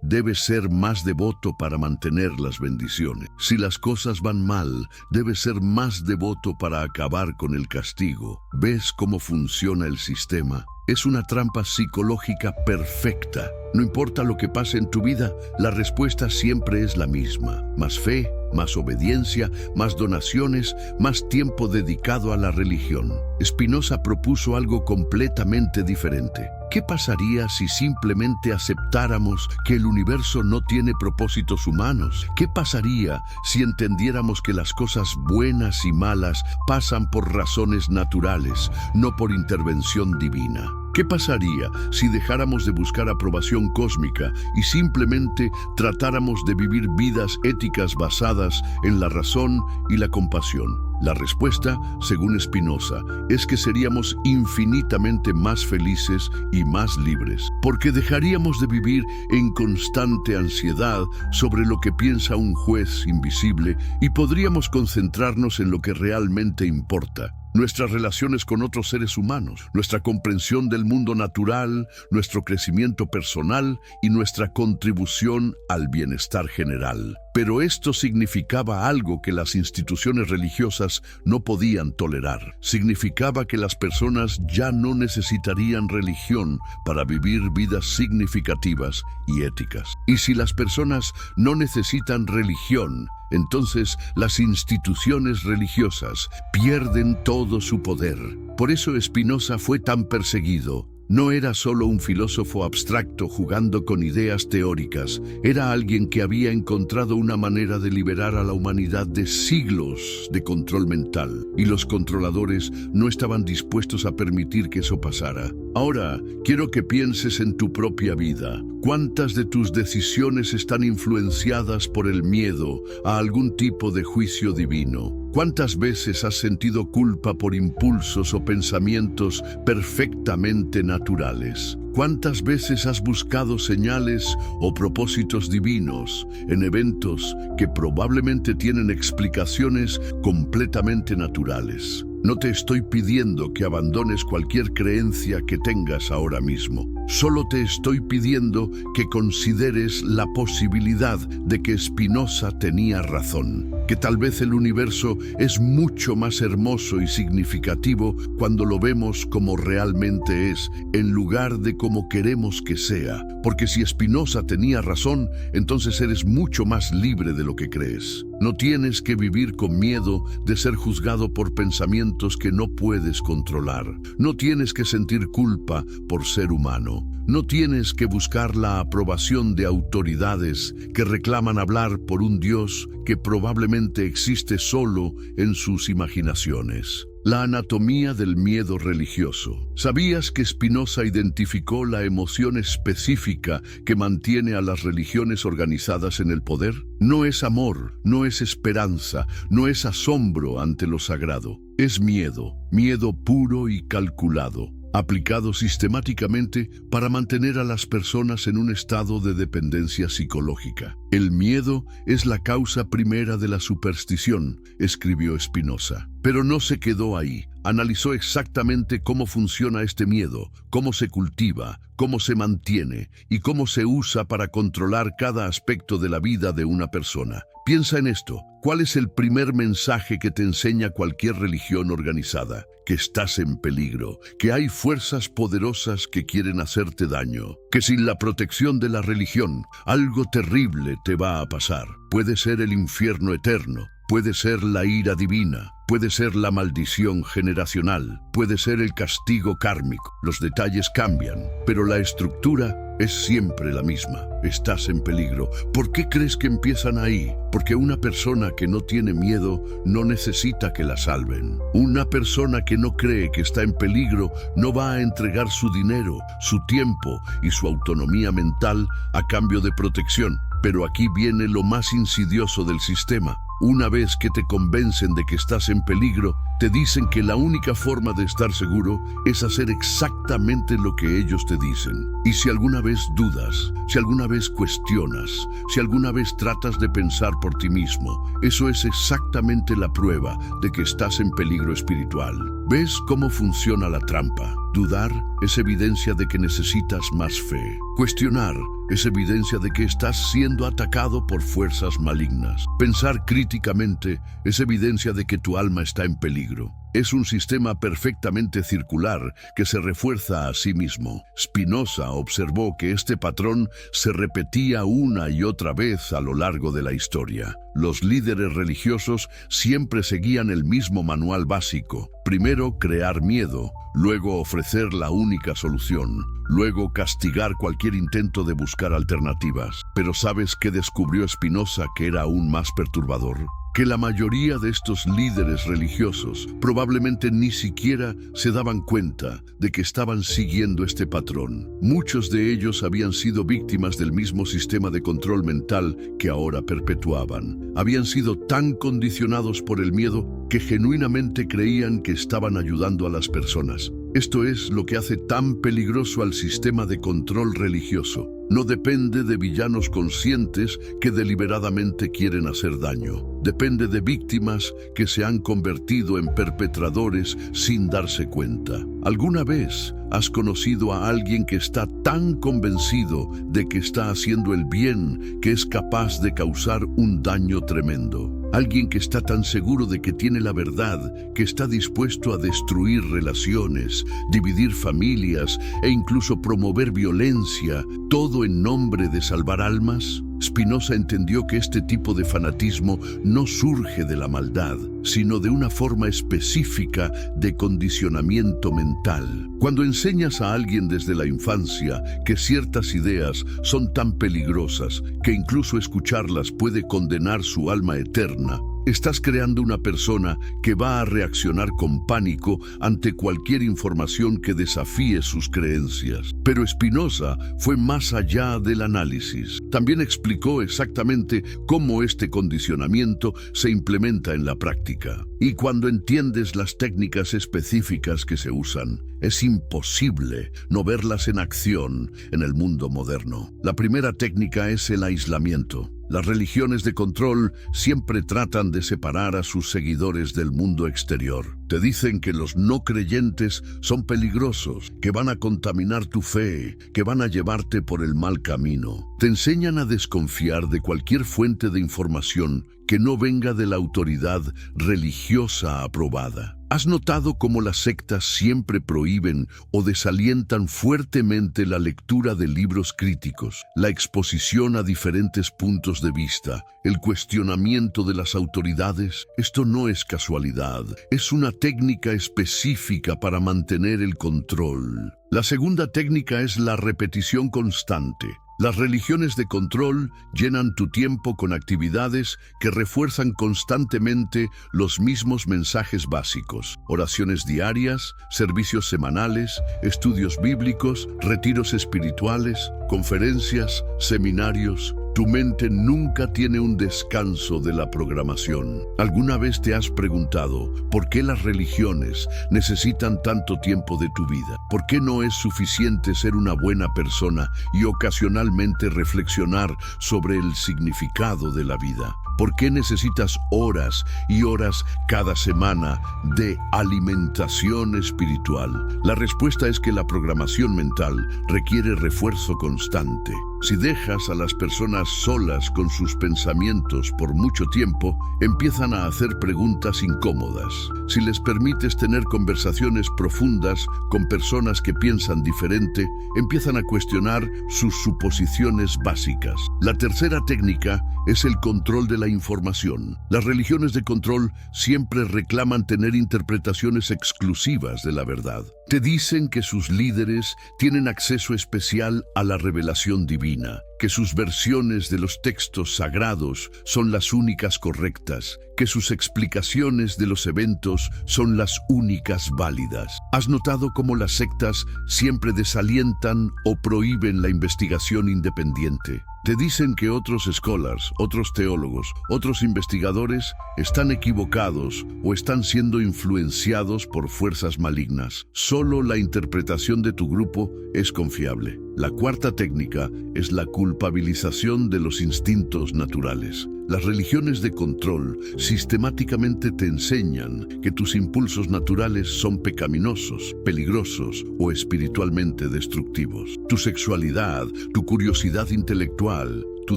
debes ser más devoto para mantener las bendiciones. Si las cosas van mal, debes ser más devoto para acabar con el castigo. ¿Ves cómo funciona el sistema? Es una trampa psicológica perfecta. No importa lo que pase en tu vida, la respuesta siempre es la misma. Más fe, más obediencia, más donaciones, más tiempo dedicado a la religión. Spinoza propuso algo completamente diferente. ¿Qué pasaría si simplemente aceptáramos que el universo no tiene propósitos humanos? ¿Qué pasaría si entendiéramos que las cosas buenas y malas pasan por razones naturales, no por intervención divina? ¿Qué pasaría si dejáramos de buscar aprobación cósmica y simplemente tratáramos de vivir vidas éticas basadas en la razón y la compasión? La respuesta, según Spinoza, es que seríamos infinitamente más felices y más libres, porque dejaríamos de vivir en constante ansiedad sobre lo que piensa un juez invisible y podríamos concentrarnos en lo que realmente importa. Nuestras relaciones con otros seres humanos, nuestra comprensión del mundo natural, nuestro crecimiento personal y nuestra contribución al bienestar general. Pero esto significaba algo que las instituciones religiosas no podían tolerar. Significaba que las personas ya no necesitarían religión para vivir vidas significativas y éticas. Y si las personas no necesitan religión, entonces las instituciones religiosas pierden todo su poder. Por eso Spinoza fue tan perseguido. No era solo un filósofo abstracto jugando con ideas teóricas, era alguien que había encontrado una manera de liberar a la humanidad de siglos de control mental, y los controladores no estaban dispuestos a permitir que eso pasara. Ahora, quiero que pienses en tu propia vida. ¿Cuántas de tus decisiones están influenciadas por el miedo a algún tipo de juicio divino? ¿Cuántas veces has sentido culpa por impulsos o pensamientos perfectamente naturales? ¿Cuántas veces has buscado señales o propósitos divinos en eventos que probablemente tienen explicaciones completamente naturales? No te estoy pidiendo que abandones cualquier creencia que tengas ahora mismo. Solo te estoy pidiendo que consideres la posibilidad de que Spinoza tenía razón, que tal vez el universo es mucho más hermoso y significativo cuando lo vemos como realmente es, en lugar de como queremos que sea. Porque si Spinoza tenía razón, entonces eres mucho más libre de lo que crees. No tienes que vivir con miedo de ser juzgado por pensamientos que no puedes controlar. No tienes que sentir culpa por ser humano. No tienes que buscar la aprobación de autoridades que reclaman hablar por un Dios que probablemente existe solo en sus imaginaciones. La anatomía del miedo religioso. ¿Sabías que Spinoza identificó la emoción específica que mantiene a las religiones organizadas en el poder? No es amor, no es esperanza, no es asombro ante lo sagrado. Es miedo, miedo puro y calculado, aplicado sistemáticamente para mantener a las personas en un estado de dependencia psicológica. El miedo es la causa primera de la superstición, escribió Spinoza. Pero no se quedó ahí. Analizó exactamente cómo funciona este miedo, cómo se cultiva, cómo se mantiene y cómo se usa para controlar cada aspecto de la vida de una persona. Piensa en esto. ¿Cuál es el primer mensaje que te enseña cualquier religión organizada? Que estás en peligro, que hay fuerzas poderosas que quieren hacerte daño, que sin la protección de la religión, algo terrible te va a pasar. Puede ser el infierno eterno, puede ser la ira divina, puede ser la maldición generacional, puede ser el castigo kármico. Los detalles cambian, pero la estructura es siempre la misma. Estás en peligro. ¿Por qué crees que empiezan ahí? Porque una persona que no tiene miedo no necesita que la salven. Una persona que no cree que está en peligro no va a entregar su dinero, su tiempo y su autonomía mental a cambio de protección. Pero aquí viene lo más insidioso del sistema. Una vez que te convencen de que estás en peligro, te dicen que la única forma de estar seguro es hacer exactamente lo que ellos te dicen. Y si alguna vez dudas, si alguna vez cuestionas, si alguna vez tratas de pensar por ti mismo, eso es exactamente la prueba de que estás en peligro espiritual. ¿Ves cómo funciona la trampa? Dudar es evidencia de que necesitas más fe. Cuestionar es evidencia de que estás siendo atacado por fuerzas malignas. Pensar críticamente es evidencia de que tu alma está en peligro. Es un sistema perfectamente circular que se refuerza a sí mismo. Spinoza observó que este patrón se repetía una y otra vez a lo largo de la historia. Los líderes religiosos siempre seguían el mismo manual básico. Primero crear miedo, luego ofrecer la única solución, luego castigar cualquier intento de buscar alternativas. Pero ¿sabes qué descubrió Spinoza que era aún más perturbador? Que la mayoría de estos líderes religiosos probablemente ni siquiera se daban cuenta de que estaban siguiendo este patrón. Muchos de ellos habían sido víctimas del mismo sistema de control mental que ahora perpetuaban. Habían sido tan condicionados por el miedo que genuinamente creían que estaban ayudando a las personas. Esto es lo que hace tan peligroso al sistema de control religioso. No depende de villanos conscientes que deliberadamente quieren hacer daño. Depende de víctimas que se han convertido en perpetradores sin darse cuenta. ¿Alguna vez has conocido a alguien que está tan convencido de que está haciendo el bien que es capaz de causar un daño tremendo? Alguien que está tan seguro de que tiene la verdad, que está dispuesto a destruir relaciones, dividir familias e incluso promover violencia, todo en nombre de salvar almas. Spinoza entendió que este tipo de fanatismo no surge de la maldad, sino de una forma específica de condicionamiento mental. Cuando enseñas a alguien desde la infancia que ciertas ideas son tan peligrosas que incluso escucharlas puede condenar su alma eterna, estás creando una persona que va a reaccionar con pánico ante cualquier información que desafíe sus creencias. Pero Spinoza fue más allá del análisis. También explicó exactamente cómo este condicionamiento se implementa en la práctica. práctica. Y cuando entiendes las técnicas específicas que se usan, es imposible no verlas en acción en el mundo moderno. La primera técnica es el aislamiento. Las religiones de control siempre tratan de separar a sus seguidores del mundo exterior. Te dicen que los no creyentes son peligrosos, que van a contaminar tu fe, que van a llevarte por el mal camino. Te enseñan a desconfiar de cualquier fuente de información que no venga de la autoridad religiosa aprobada. ¿Has notado cómo las sectas siempre prohíben o desalientan fuertemente la lectura de libros críticos, la exposición a diferentes puntos de vista, el cuestionamiento de las autoridades? Esto no es casualidad, es una técnica específica para mantener el control. La segunda técnica es la repetición constante. Las religiones de control llenan tu tiempo con actividades que refuerzan constantemente los mismos mensajes básicos: oraciones diarias, servicios semanales, estudios bíblicos, retiros espirituales, conferencias, seminarios. Tu mente nunca tiene un descanso de la programación. ¿Alguna vez te has preguntado por qué las religiones necesitan tanto tiempo de tu vida? ¿Por qué no es suficiente ser una buena persona y ocasionalmente reflexionar sobre el significado de la vida? ¿Por qué necesitas horas y horas cada semana de alimentación espiritual? La respuesta es que la programación mental requiere refuerzo constante. Si dejas a las personas solas con sus pensamientos por mucho tiempo, empiezan a hacer preguntas incómodas. Si les permites tener conversaciones profundas con personas que piensan diferente, empiezan a cuestionar sus suposiciones básicas. La tercera técnica es el control de la información. Las religiones de control siempre reclaman tener interpretaciones exclusivas de la verdad. Te dicen que sus líderes tienen acceso especial a la revelación divina, que sus versiones de los textos sagrados son las únicas correctas, que sus explicaciones de los eventos son las únicas válidas. ¿Has notado cómo las sectas siempre desalientan o prohíben la investigación independiente? Te dicen que otros scholars, otros teólogos, otros investigadores están equivocados o están siendo influenciados por fuerzas malignas. Solo la interpretación de tu grupo es confiable. La cuarta técnica es la culpabilización de los instintos naturales. Las religiones de control sistemáticamente te enseñan que tus impulsos naturales son pecaminosos, peligrosos o espiritualmente destructivos. Tu sexualidad, tu curiosidad intelectual, tu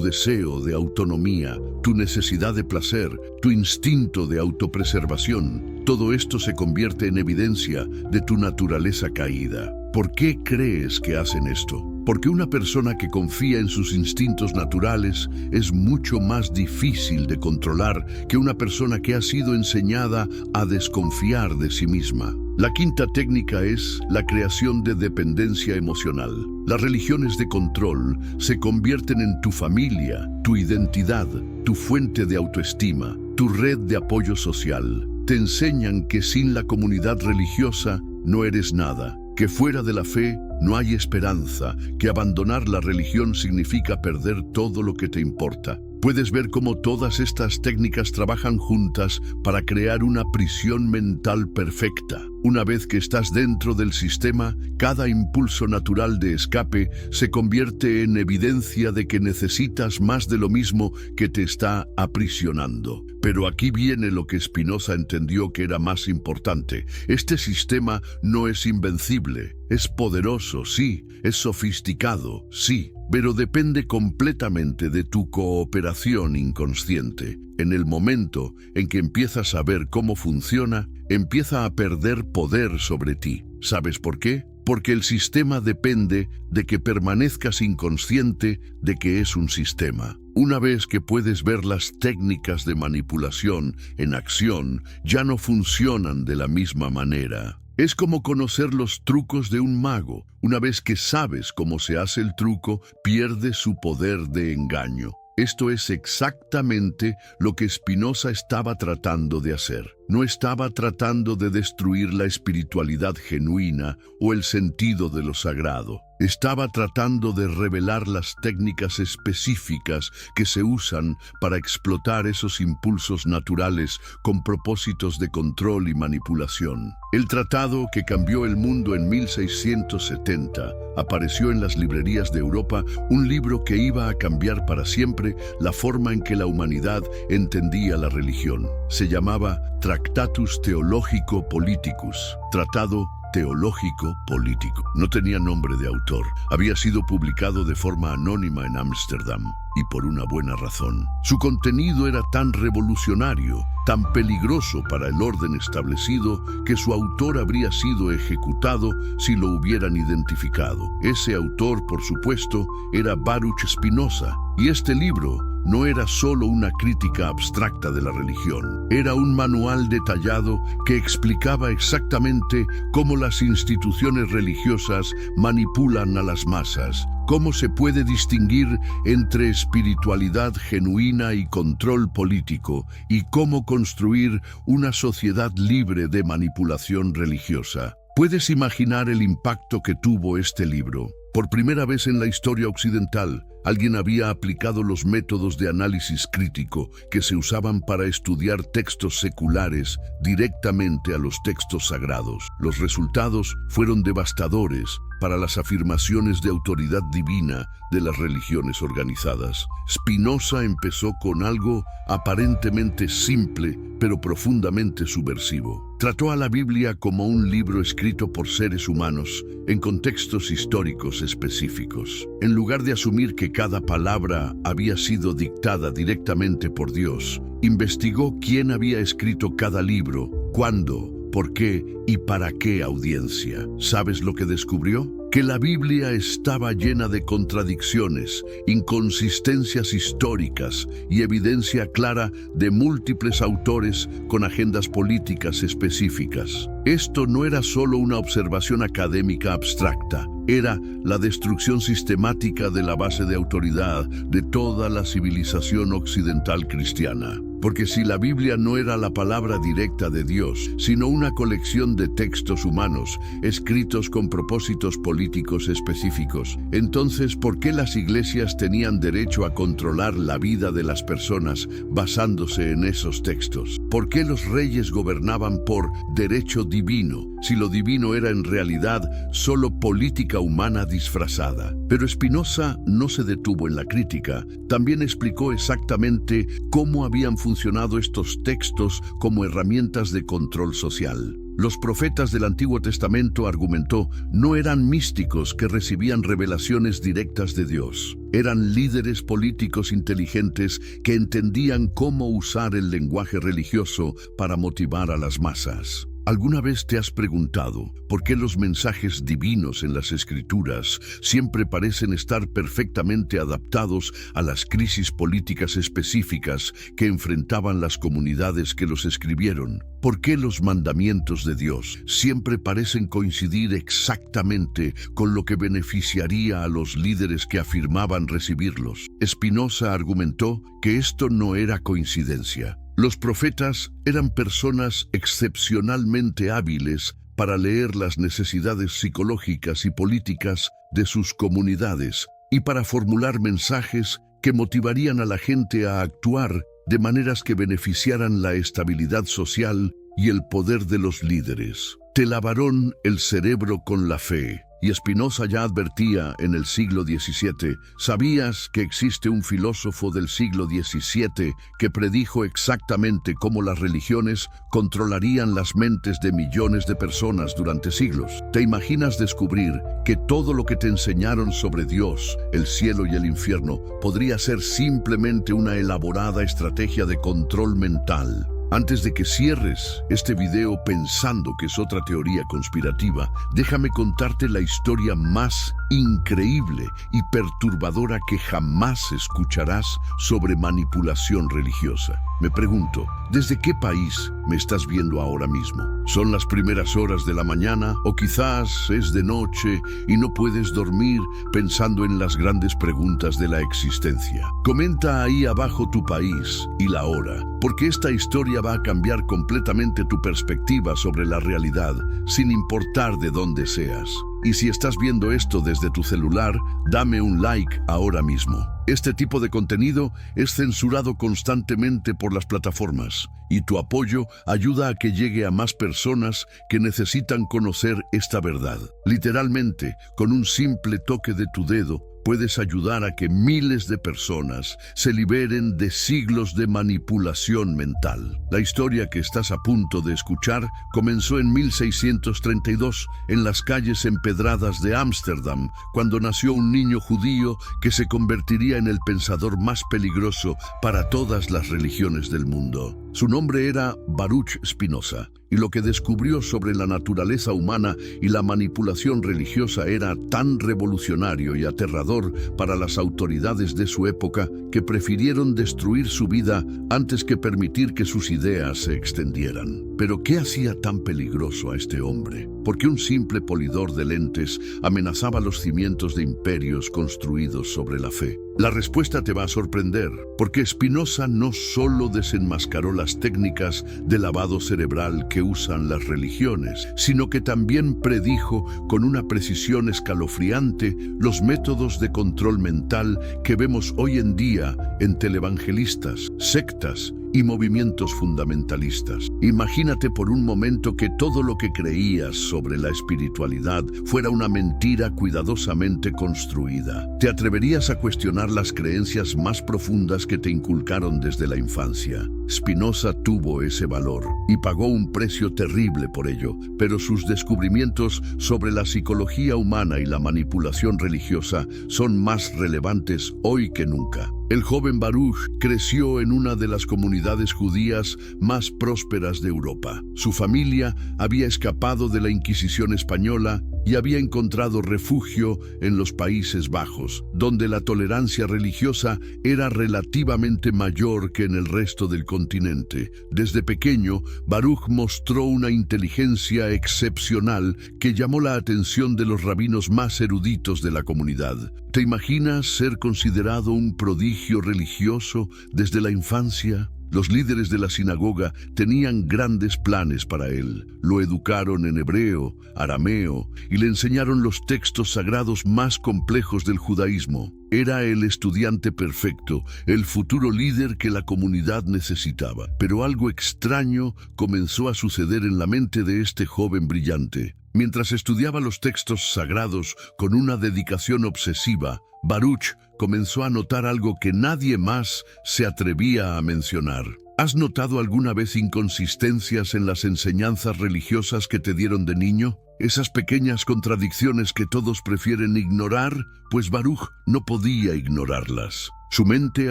deseo de autonomía, tu necesidad de placer, tu instinto de autopreservación, todo esto se convierte en evidencia de tu naturaleza caída. ¿Por qué crees que hacen esto? Porque una persona que confía en sus instintos naturales es mucho más difícil de controlar que una persona que ha sido enseñada a desconfiar de sí misma. La quinta técnica es la creación de dependencia emocional. Las religiones de control se convierten en tu familia, tu identidad, tu fuente de autoestima, tu red de apoyo social. Te enseñan que sin la comunidad religiosa no eres nada, que fuera de la fe no hay esperanza, que abandonar la religión significa perder todo lo que te importa. Puedes ver cómo todas estas técnicas trabajan juntas para crear una prisión mental perfecta. Una vez que estás dentro del sistema, cada impulso natural de escape se convierte en evidencia de que necesitas más de lo mismo que te está aprisionando. Pero aquí viene lo que Spinoza entendió que era más importante. Este sistema no es invencible. Es poderoso, sí. Es sofisticado, sí. Pero depende completamente de tu cooperación inconsciente. En el momento en que empiezas a ver cómo funciona, empieza a perder poder sobre ti. ¿Sabes por qué? Porque el sistema depende de que permanezcas inconsciente de que es un sistema. Una vez que puedes ver las técnicas de manipulación en acción, ya no funcionan de la misma manera. Es como conocer los trucos de un mago. Una vez que sabes cómo se hace el truco, pierde su poder de engaño. Esto es exactamente lo que Spinoza estaba tratando de hacer. no estaba tratando de destruir la espiritualidad genuina o el sentido de lo sagrado. Estaba tratando de revelar las técnicas específicas que se usan para explotar esos impulsos naturales con propósitos de control y manipulación. El tratado que cambió el mundo en 1670 apareció en las librerías de Europa, un libro que iba a cambiar para siempre la forma en que la humanidad entendía la religión. Se llamaba Tractatus Theologico Politicus, Tratado Teológico Político. No tenía nombre de autor. Había sido publicado de forma anónima en Ámsterdam, y por una buena razón. Su contenido era tan revolucionario, tan peligroso para el orden establecido, que su autor habría sido ejecutado si lo hubieran identificado. Ese autor, por supuesto, era Baruch Spinoza, y este libro no era solo una crítica abstracta de la religión, era un manual detallado que explicaba exactamente cómo las instituciones religiosas manipulan a las masas, cómo se puede distinguir entre espiritualidad genuina y control político, y cómo construir una sociedad libre de manipulación religiosa. ¿Puedes imaginar el impacto que tuvo este libro? Por primera vez en la historia occidental, alguien había aplicado los métodos de análisis crítico que se usaban para estudiar textos seculares directamente a los textos sagrados. Los resultados fueron devastadores para las afirmaciones de autoridad divina de las religiones organizadas. Spinoza empezó con algo aparentemente simple, pero profundamente subversivo. Trató a la Biblia como un libro escrito por seres humanos en contextos históricos específicos. En lugar de asumir que cada palabra había sido dictada directamente por Dios, investigó quién había escrito cada libro, cuándo, por qué y para qué audiencia. ¿Sabes lo que descubrió? Que la Biblia estaba llena de contradicciones, inconsistencias históricas y evidencia clara de múltiples autores con agendas políticas específicas. Esto no era solo una observación académica abstracta, era la destrucción sistemática de la base de autoridad de toda la civilización occidental cristiana. Porque si la Biblia no era la palabra directa de Dios, sino una colección de textos humanos, escritos con propósitos políticos específicos, entonces, ¿por qué las iglesias tenían derecho a controlar la vida de las personas basándose en esos textos? ¿Por qué los reyes gobernaban por derecho divino, si lo divino era en realidad solo política humana disfrazada? Pero Spinoza no se detuvo en la crítica, también explicó exactamente cómo habían funcionado estos textos como herramientas de control social. Los profetas del Antiguo Testamento, argumentó, no eran místicos que recibían revelaciones directas de Dios. Eran líderes políticos inteligentes que entendían cómo usar el lenguaje religioso para motivar a las masas. ¿Alguna vez te has preguntado por qué los mensajes divinos en las Escrituras siempre parecen estar perfectamente adaptados a las crisis políticas específicas que enfrentaban las comunidades que los escribieron? ¿Por qué los mandamientos de Dios siempre parecen coincidir exactamente con lo que beneficiaría a los líderes que afirmaban recibirlos? Spinoza argumentó que esto no era coincidencia. Los profetas eran personas excepcionalmente hábiles para leer las necesidades psicológicas y políticas de sus comunidades y para formular mensajes que motivarían a la gente a actuar de maneras que beneficiaran la estabilidad social y el poder de los líderes. Te lavaron el cerebro con la fe. Y Spinoza ya advertía en el siglo XVII, ¿sabías que existe un filósofo del siglo XVII que predijo exactamente cómo las religiones controlarían las mentes de millones de personas durante siglos? ¿Te imaginas descubrir que todo lo que te enseñaron sobre Dios, el cielo y el infierno podría ser simplemente una elaborada estrategia de control mental? Antes de que cierres este video pensando que es otra teoría conspirativa, déjame contarte la historia más increíble y perturbadora que jamás escucharás sobre manipulación religiosa. Me pregunto, ¿desde qué país me estás viendo ahora mismo? ¿Son las primeras horas de la mañana o quizás es de noche y no puedes dormir pensando en las grandes preguntas de la existencia? Comenta ahí abajo tu país y la hora, porque esta historia va a cambiar completamente tu perspectiva sobre la realidad, sin importar de dónde seas. Y si estás viendo esto desde tu celular, dame un like ahora mismo. Este tipo de contenido es censurado constantemente por las plataformas y tu apoyo ayuda a que llegue a más personas que necesitan conocer esta verdad. Literalmente, con un simple toque de tu dedo, puedes ayudar a que miles de personas se liberen de siglos de manipulación mental. La historia que estás a punto de escuchar comenzó en 1632 en las calles empedradas de Ámsterdam, cuando nació un niño judío que se convertiría en el pensador más peligroso para todas las religiones del mundo. Su nombre era Baruch Spinoza, y lo que descubrió sobre la naturaleza humana y la manipulación religiosa era tan revolucionario y aterrador para las autoridades de su época que prefirieron destruir su vida antes que permitir que sus ideas se extendieran. Pero ¿qué hacía tan peligroso a este hombre? ¿Por qué un simple polidor de lentes amenazaba los cimientos de imperios construidos sobre la fe? La respuesta te va a sorprender, porque Spinoza no solo desenmascaró las técnicas de lavado cerebral que usan las religiones, sino que también predijo con una precisión escalofriante los métodos de control mental que vemos hoy en día en televangelistas, sectas y movimientos fundamentalistas. Imagínate por un momento que todo lo que creías sobre la espiritualidad fuera una mentira cuidadosamente construida. ¿Te atreverías a cuestionar las creencias más profundas que te inculcaron desde la infancia? Spinoza tuvo ese valor y pagó un precio terrible por ello, pero sus descubrimientos sobre la psicología humana y la manipulación religiosa son más relevantes hoy que nunca. El joven Baruch creció en una de las comunidades judías más prósperas de Europa. Su familia había escapado de la Inquisición española y había encontrado refugio en los Países Bajos, donde la tolerancia religiosa era relativamente mayor que en el resto del continente. Desde pequeño, Baruch mostró una inteligencia excepcional que llamó la atención de los rabinos más eruditos de la comunidad. ¿Te imaginas ser considerado un prodigio religioso desde la infancia? Los líderes de la sinagoga tenían grandes planes para él. Lo educaron en hebreo, arameo y le enseñaron los textos sagrados más complejos del judaísmo. Era el estudiante perfecto, el futuro líder que la comunidad necesitaba. Pero algo extraño comenzó a suceder en la mente de este joven brillante. Mientras estudiaba los textos sagrados con una dedicación obsesiva, Baruch comenzó a notar algo que nadie más se atrevía a mencionar. ¿Has notado alguna vez inconsistencias en las enseñanzas religiosas que te dieron de niño? Esas pequeñas contradicciones que todos prefieren ignorar, pues Baruch no podía ignorarlas. Su mente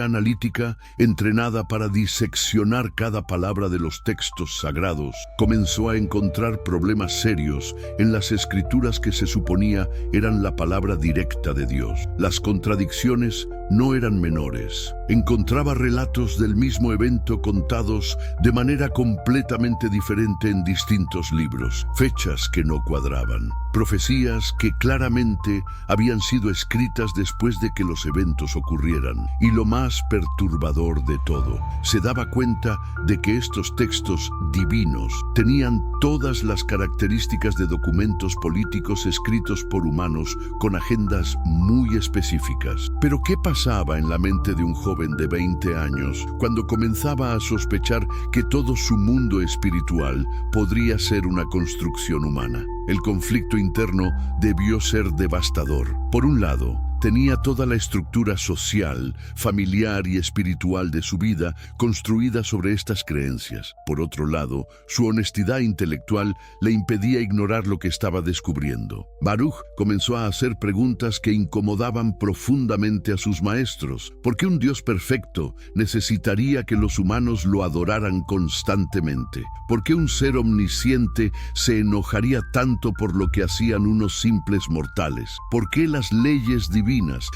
analítica, entrenada para diseccionar cada palabra de los textos sagrados, comenzó a encontrar problemas serios en las escrituras que se suponía eran la palabra directa de Dios. Las contradicciones no eran menores. Encontraba relatos del mismo evento contados de manera completamente diferente en distintos libros, fechas que no cuadraban, profecías que claramente habían sido escritas después de que los eventos ocurrieran. Y lo más perturbador de todo, se daba cuenta de que estos textos divinos tenían todas las características de documentos políticos escritos por humanos con agendas muy específicas. Pero ¿qué pasaba en la mente de un joven de 20 años cuando comenzaba a sospechar que todo su mundo espiritual podría ser una construcción humana? El conflicto interno debió ser devastador. Por un lado, tenía toda la estructura social, familiar y espiritual de su vida construida sobre estas creencias. Por otro lado, su honestidad intelectual le impedía ignorar lo que estaba descubriendo. Baruch comenzó a hacer preguntas que incomodaban profundamente a sus maestros. ¿Por qué un Dios perfecto necesitaría que los humanos lo adoraran constantemente? ¿Por qué un ser omnisciente se enojaría tanto por lo que hacían unos simples mortales? ¿Por qué las leyes divinas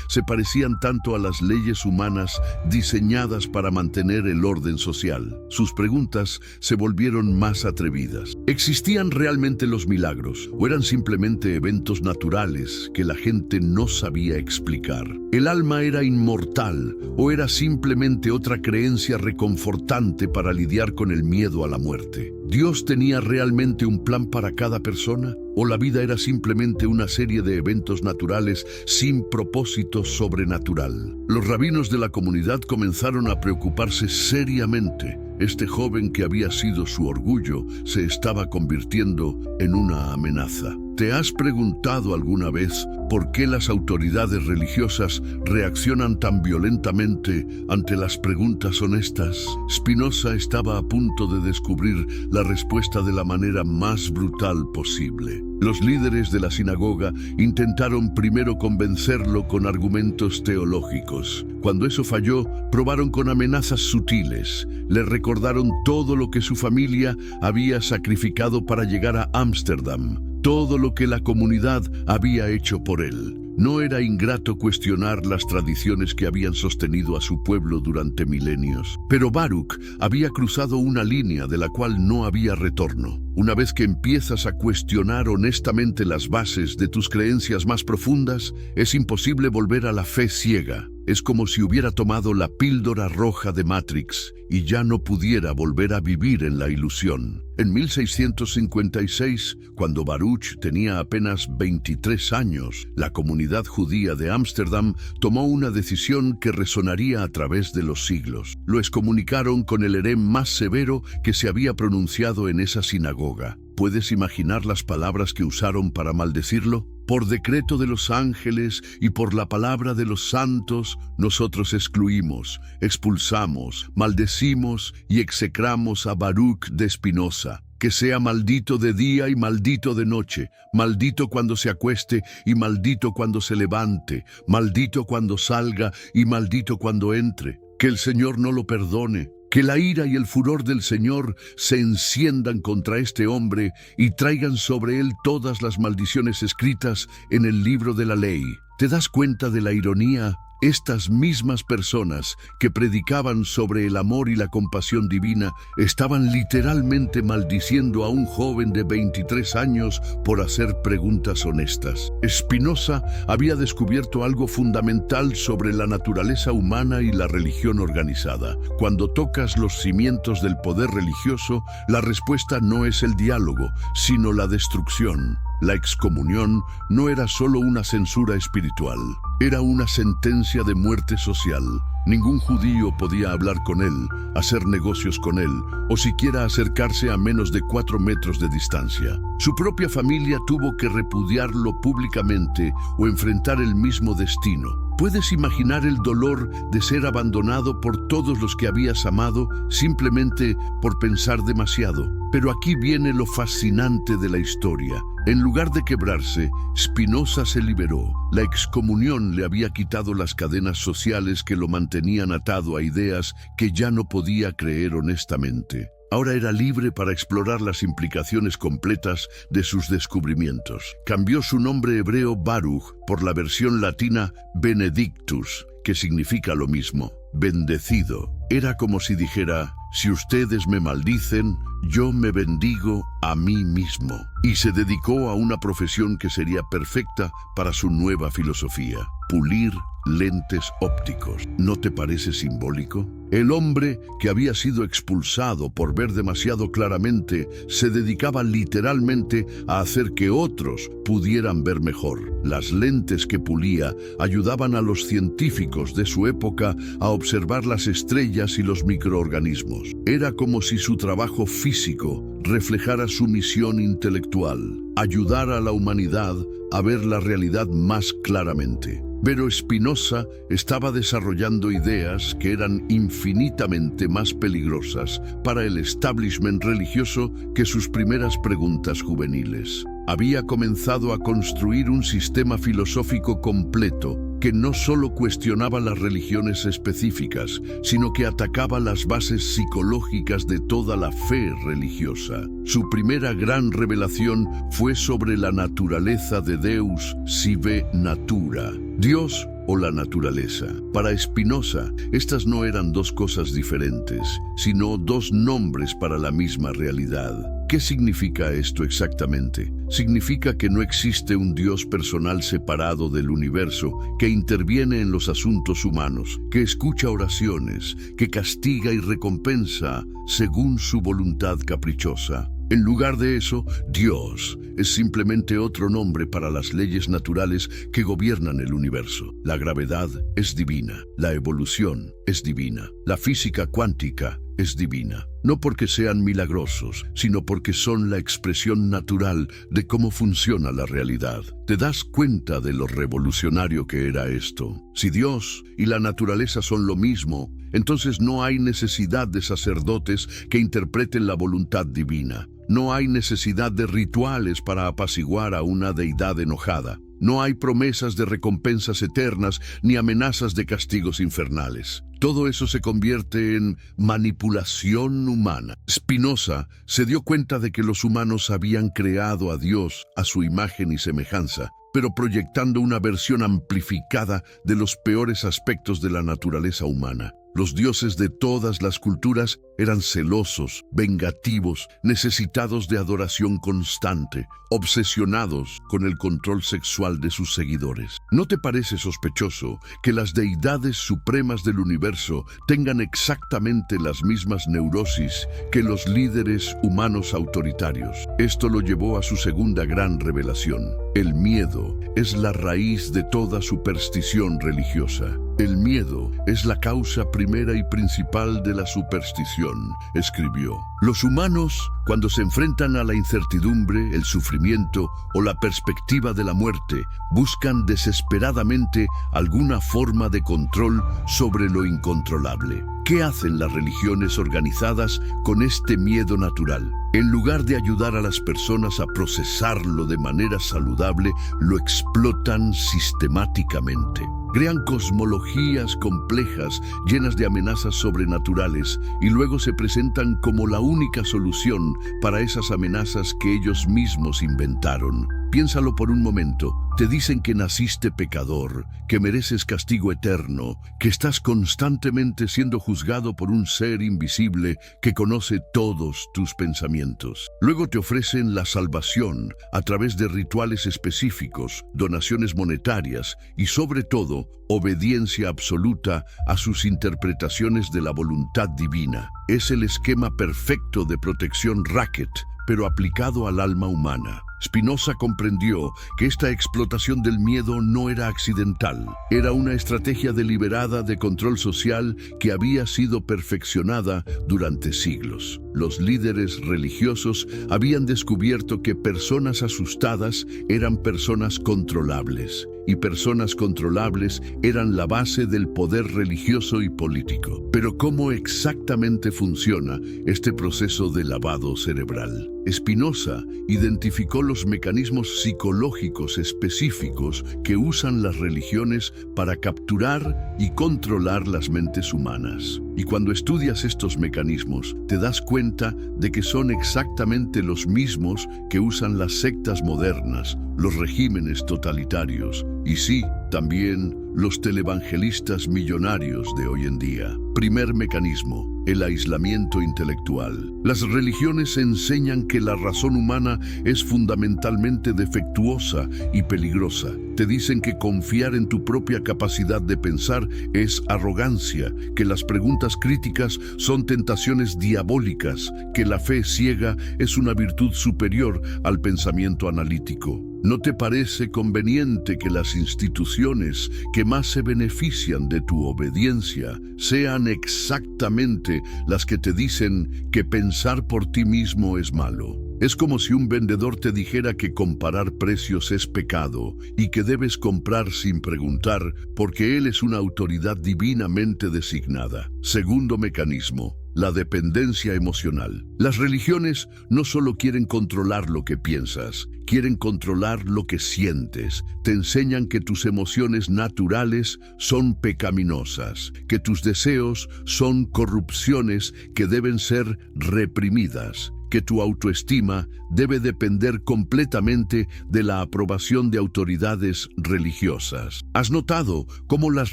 se parecían tanto a las leyes humanas diseñadas para mantener el orden social? Sus preguntas se volvieron más atrevidas. ¿Existían realmente los milagros o eran simplemente eventos naturales que la gente no sabía explicar? ¿El alma era inmortal o era simplemente otra creencia reconfortante para lidiar con el miedo a la muerte? ¿Dios tenía realmente un plan para cada persona? ¿O la vida era simplemente una serie de eventos naturales sin propósito sobrenatural? Los rabinos de la comunidad comenzaron a preocuparse seriamente. Este joven que había sido su orgullo se estaba convirtiendo en una amenaza. ¿Te has preguntado alguna vez por qué las autoridades religiosas reaccionan tan violentamente ante las preguntas honestas? Spinoza estaba a punto de descubrir la respuesta de la manera más brutal posible. Los líderes de la sinagoga intentaron primero convencerlo con argumentos teológicos. Cuando eso falló, probaron con amenazas sutiles. Le recordaron todo lo que su familia había sacrificado para llegar a Ámsterdam, todo lo que la comunidad había hecho por él. No era ingrato cuestionar las tradiciones que habían sostenido a su pueblo durante milenios. Pero Baruch había cruzado una línea de la cual no había retorno. Una vez que empiezas a cuestionar honestamente las bases de tus creencias más profundas, es imposible volver a la fe ciega. Es como si hubiera tomado la píldora roja de Matrix y ya no pudiera volver a vivir en la ilusión. En 1656, cuando Baruch tenía apenas 23 años, la comunidad judía de Ámsterdam tomó una decisión que resonaría a través de los siglos. Lo excomunicaron con el herem más severo que se había pronunciado en esa sinagoga. ¿Puedes imaginar las palabras que usaron para maldecirlo? Por decreto de los ángeles y por la palabra de los santos, nosotros excluimos, expulsamos, maldecimos y execramos a Baruch de Spinoza. Que sea maldito de día y maldito de noche, maldito cuando se acueste y maldito cuando se levante, maldito cuando salga y maldito cuando entre. Que el Señor no lo perdone. Que la ira y el furor del Señor se enciendan contra este hombre y traigan sobre él todas las maldiciones escritas en el libro de la ley. ¿Te das cuenta de la ironía? Estas mismas personas que predicaban sobre el amor y la compasión divina estaban literalmente maldiciendo a un joven de 23 años por hacer preguntas honestas. Spinoza había descubierto algo fundamental sobre la naturaleza humana y la religión organizada. Cuando tocas los cimientos del poder religioso, la respuesta no es el diálogo, sino la destrucción. La excomunión no era solo una censura espiritual, era una sentencia de muerte social. Ningún judío podía hablar con él, hacer negocios con él, o siquiera acercarse a menos de 4 metros de distancia. Su propia familia tuvo que repudiarlo públicamente o enfrentar el mismo destino. ¿Puedes imaginar el dolor de ser abandonado por todos los que habías amado simplemente por pensar demasiado? Pero aquí viene lo fascinante de la historia. En lugar de quebrarse, Spinoza se liberó. La excomunión le había quitado las cadenas sociales que lo mantenían atado a ideas que ya no podía creer honestamente. Ahora era libre para explorar las implicaciones completas de sus descubrimientos. Cambió su nombre hebreo Baruch por la versión latina Benedictus, que significa lo mismo, bendecido. Era como si dijera: si ustedes me maldicen, yo me bendigo a mí mismo. Y se dedicó a una profesión que sería perfecta para su nueva filosofía: pulir lentes ópticos. ¿No te parece simbólico? El hombre que había sido expulsado por ver demasiado claramente se dedicaba literalmente a hacer que otros pudieran ver mejor. Las lentes que pulía ayudaban a los científicos de su época a observar las estrellas y los microorganismos. Era como si su trabajo físico reflejara su misión intelectual: ayudar a la humanidad a ver la realidad más claramente. Pero Spinoza estaba desarrollando ideas que eran infinitamente más peligrosas para el establishment religioso que sus primeras preguntas juveniles. Había comenzado a construir un sistema filosófico completo que no solo cuestionaba las religiones específicas, sino que atacaba las bases psicológicas de toda la fe religiosa. Su primera gran revelación fue sobre la naturaleza de Deus sive natura, Dios o la naturaleza. Para Spinoza, estas no eran dos cosas diferentes, sino dos nombres para la misma realidad. ¿Qué significa esto exactamente? Significa que no existe un Dios personal separado del universo que interviene en los asuntos humanos, que escucha oraciones, que castiga y recompensa según su voluntad caprichosa. En lugar de eso, Dios es simplemente otro nombre para las leyes naturales que gobiernan el universo. La gravedad es divina, la evolución es divina, la física cuántica es divina. No porque sean milagrosos, sino porque son la expresión natural de cómo funciona la realidad. ¿Te das cuenta de lo revolucionario que era esto? Si Dios y la naturaleza son lo mismo, entonces no hay necesidad de sacerdotes que interpreten la voluntad divina. No hay necesidad de rituales para apaciguar a una deidad enojada. No hay promesas de recompensas eternas ni amenazas de castigos infernales. Todo eso se convierte en manipulación humana. Spinoza se dio cuenta de que los humanos habían creado a Dios a su imagen y semejanza, pero proyectando una versión amplificada de los peores aspectos de la naturaleza humana. Los dioses de todas las culturas eran celosos, vengativos, necesitados de adoración constante, obsesionados con el control sexual de sus seguidores. ¿No te parece sospechoso que las deidades supremas del universo tengan exactamente las mismas neurosis que los líderes humanos autoritarios? Esto lo llevó a su segunda gran revelación. El miedo es la raíz de toda superstición religiosa. El miedo es la causa primera y principal de la superstición, escribió. Los humanos, cuando se enfrentan a la incertidumbre, el sufrimiento o la perspectiva de la muerte, buscan desesperadamente alguna forma de control sobre lo incontrolable. ¿Qué hacen las religiones organizadas con este miedo natural? En lugar de ayudar a las personas a procesarlo de manera saludable, lo explotan sistemáticamente. Crean cosmologías complejas llenas de amenazas sobrenaturales y luego se presentan como la única solución para esas amenazas que ellos mismos inventaron. Piénsalo por un momento. Te dicen que naciste pecador, que mereces castigo eterno, que estás constantemente siendo juzgado por un ser invisible que conoce todos tus pensamientos. Luego te ofrecen la salvación a través de rituales específicos, donaciones monetarias y, sobre todo, obediencia absoluta a sus interpretaciones de la voluntad divina. Es el esquema perfecto de protección racket, pero aplicado al alma humana. Spinoza comprendió que esta explotación del miedo no era accidental, era una estrategia deliberada de control social que había sido perfeccionada durante siglos. Los líderes religiosos habían descubierto que personas asustadas eran personas controlables, y personas controlables eran la base del poder religioso y político. Pero ¿cómo exactamente funciona este proceso de lavado cerebral? Spinoza identificó los mecanismos psicológicos específicos que usan las religiones para capturar y controlar las mentes humanas. Y cuando estudias estos mecanismos, te das cuenta de que son exactamente los mismos que usan las sectas modernas, los regímenes totalitarios y sí, también los televangelistas millonarios de hoy en día. Primer mecanismo: el aislamiento intelectual. Las religiones enseñan que la razón humana es fundamentalmente defectuosa y peligrosa. Te dicen que confiar en tu propia capacidad de pensar es arrogancia, que las preguntas críticas son tentaciones diabólicas, que la fe ciega es una virtud superior al pensamiento analítico. ¿No te parece conveniente que las instituciones que más se benefician de tu obediencia sean exactamente las que te dicen que pensar por ti mismo es malo? Es como si un vendedor te dijera que comparar precios es pecado y que debes comprar sin preguntar porque él es una autoridad divinamente designada. Segundo mecanismo, la dependencia emocional. Las religiones no solo quieren controlar lo que piensas, quieren controlar lo que sientes. Te enseñan que tus emociones naturales son pecaminosas, que tus deseos son corrupciones que deben ser reprimidas, que tu autoestima debe depender completamente de la aprobación de autoridades religiosas. ¿Has notado cómo las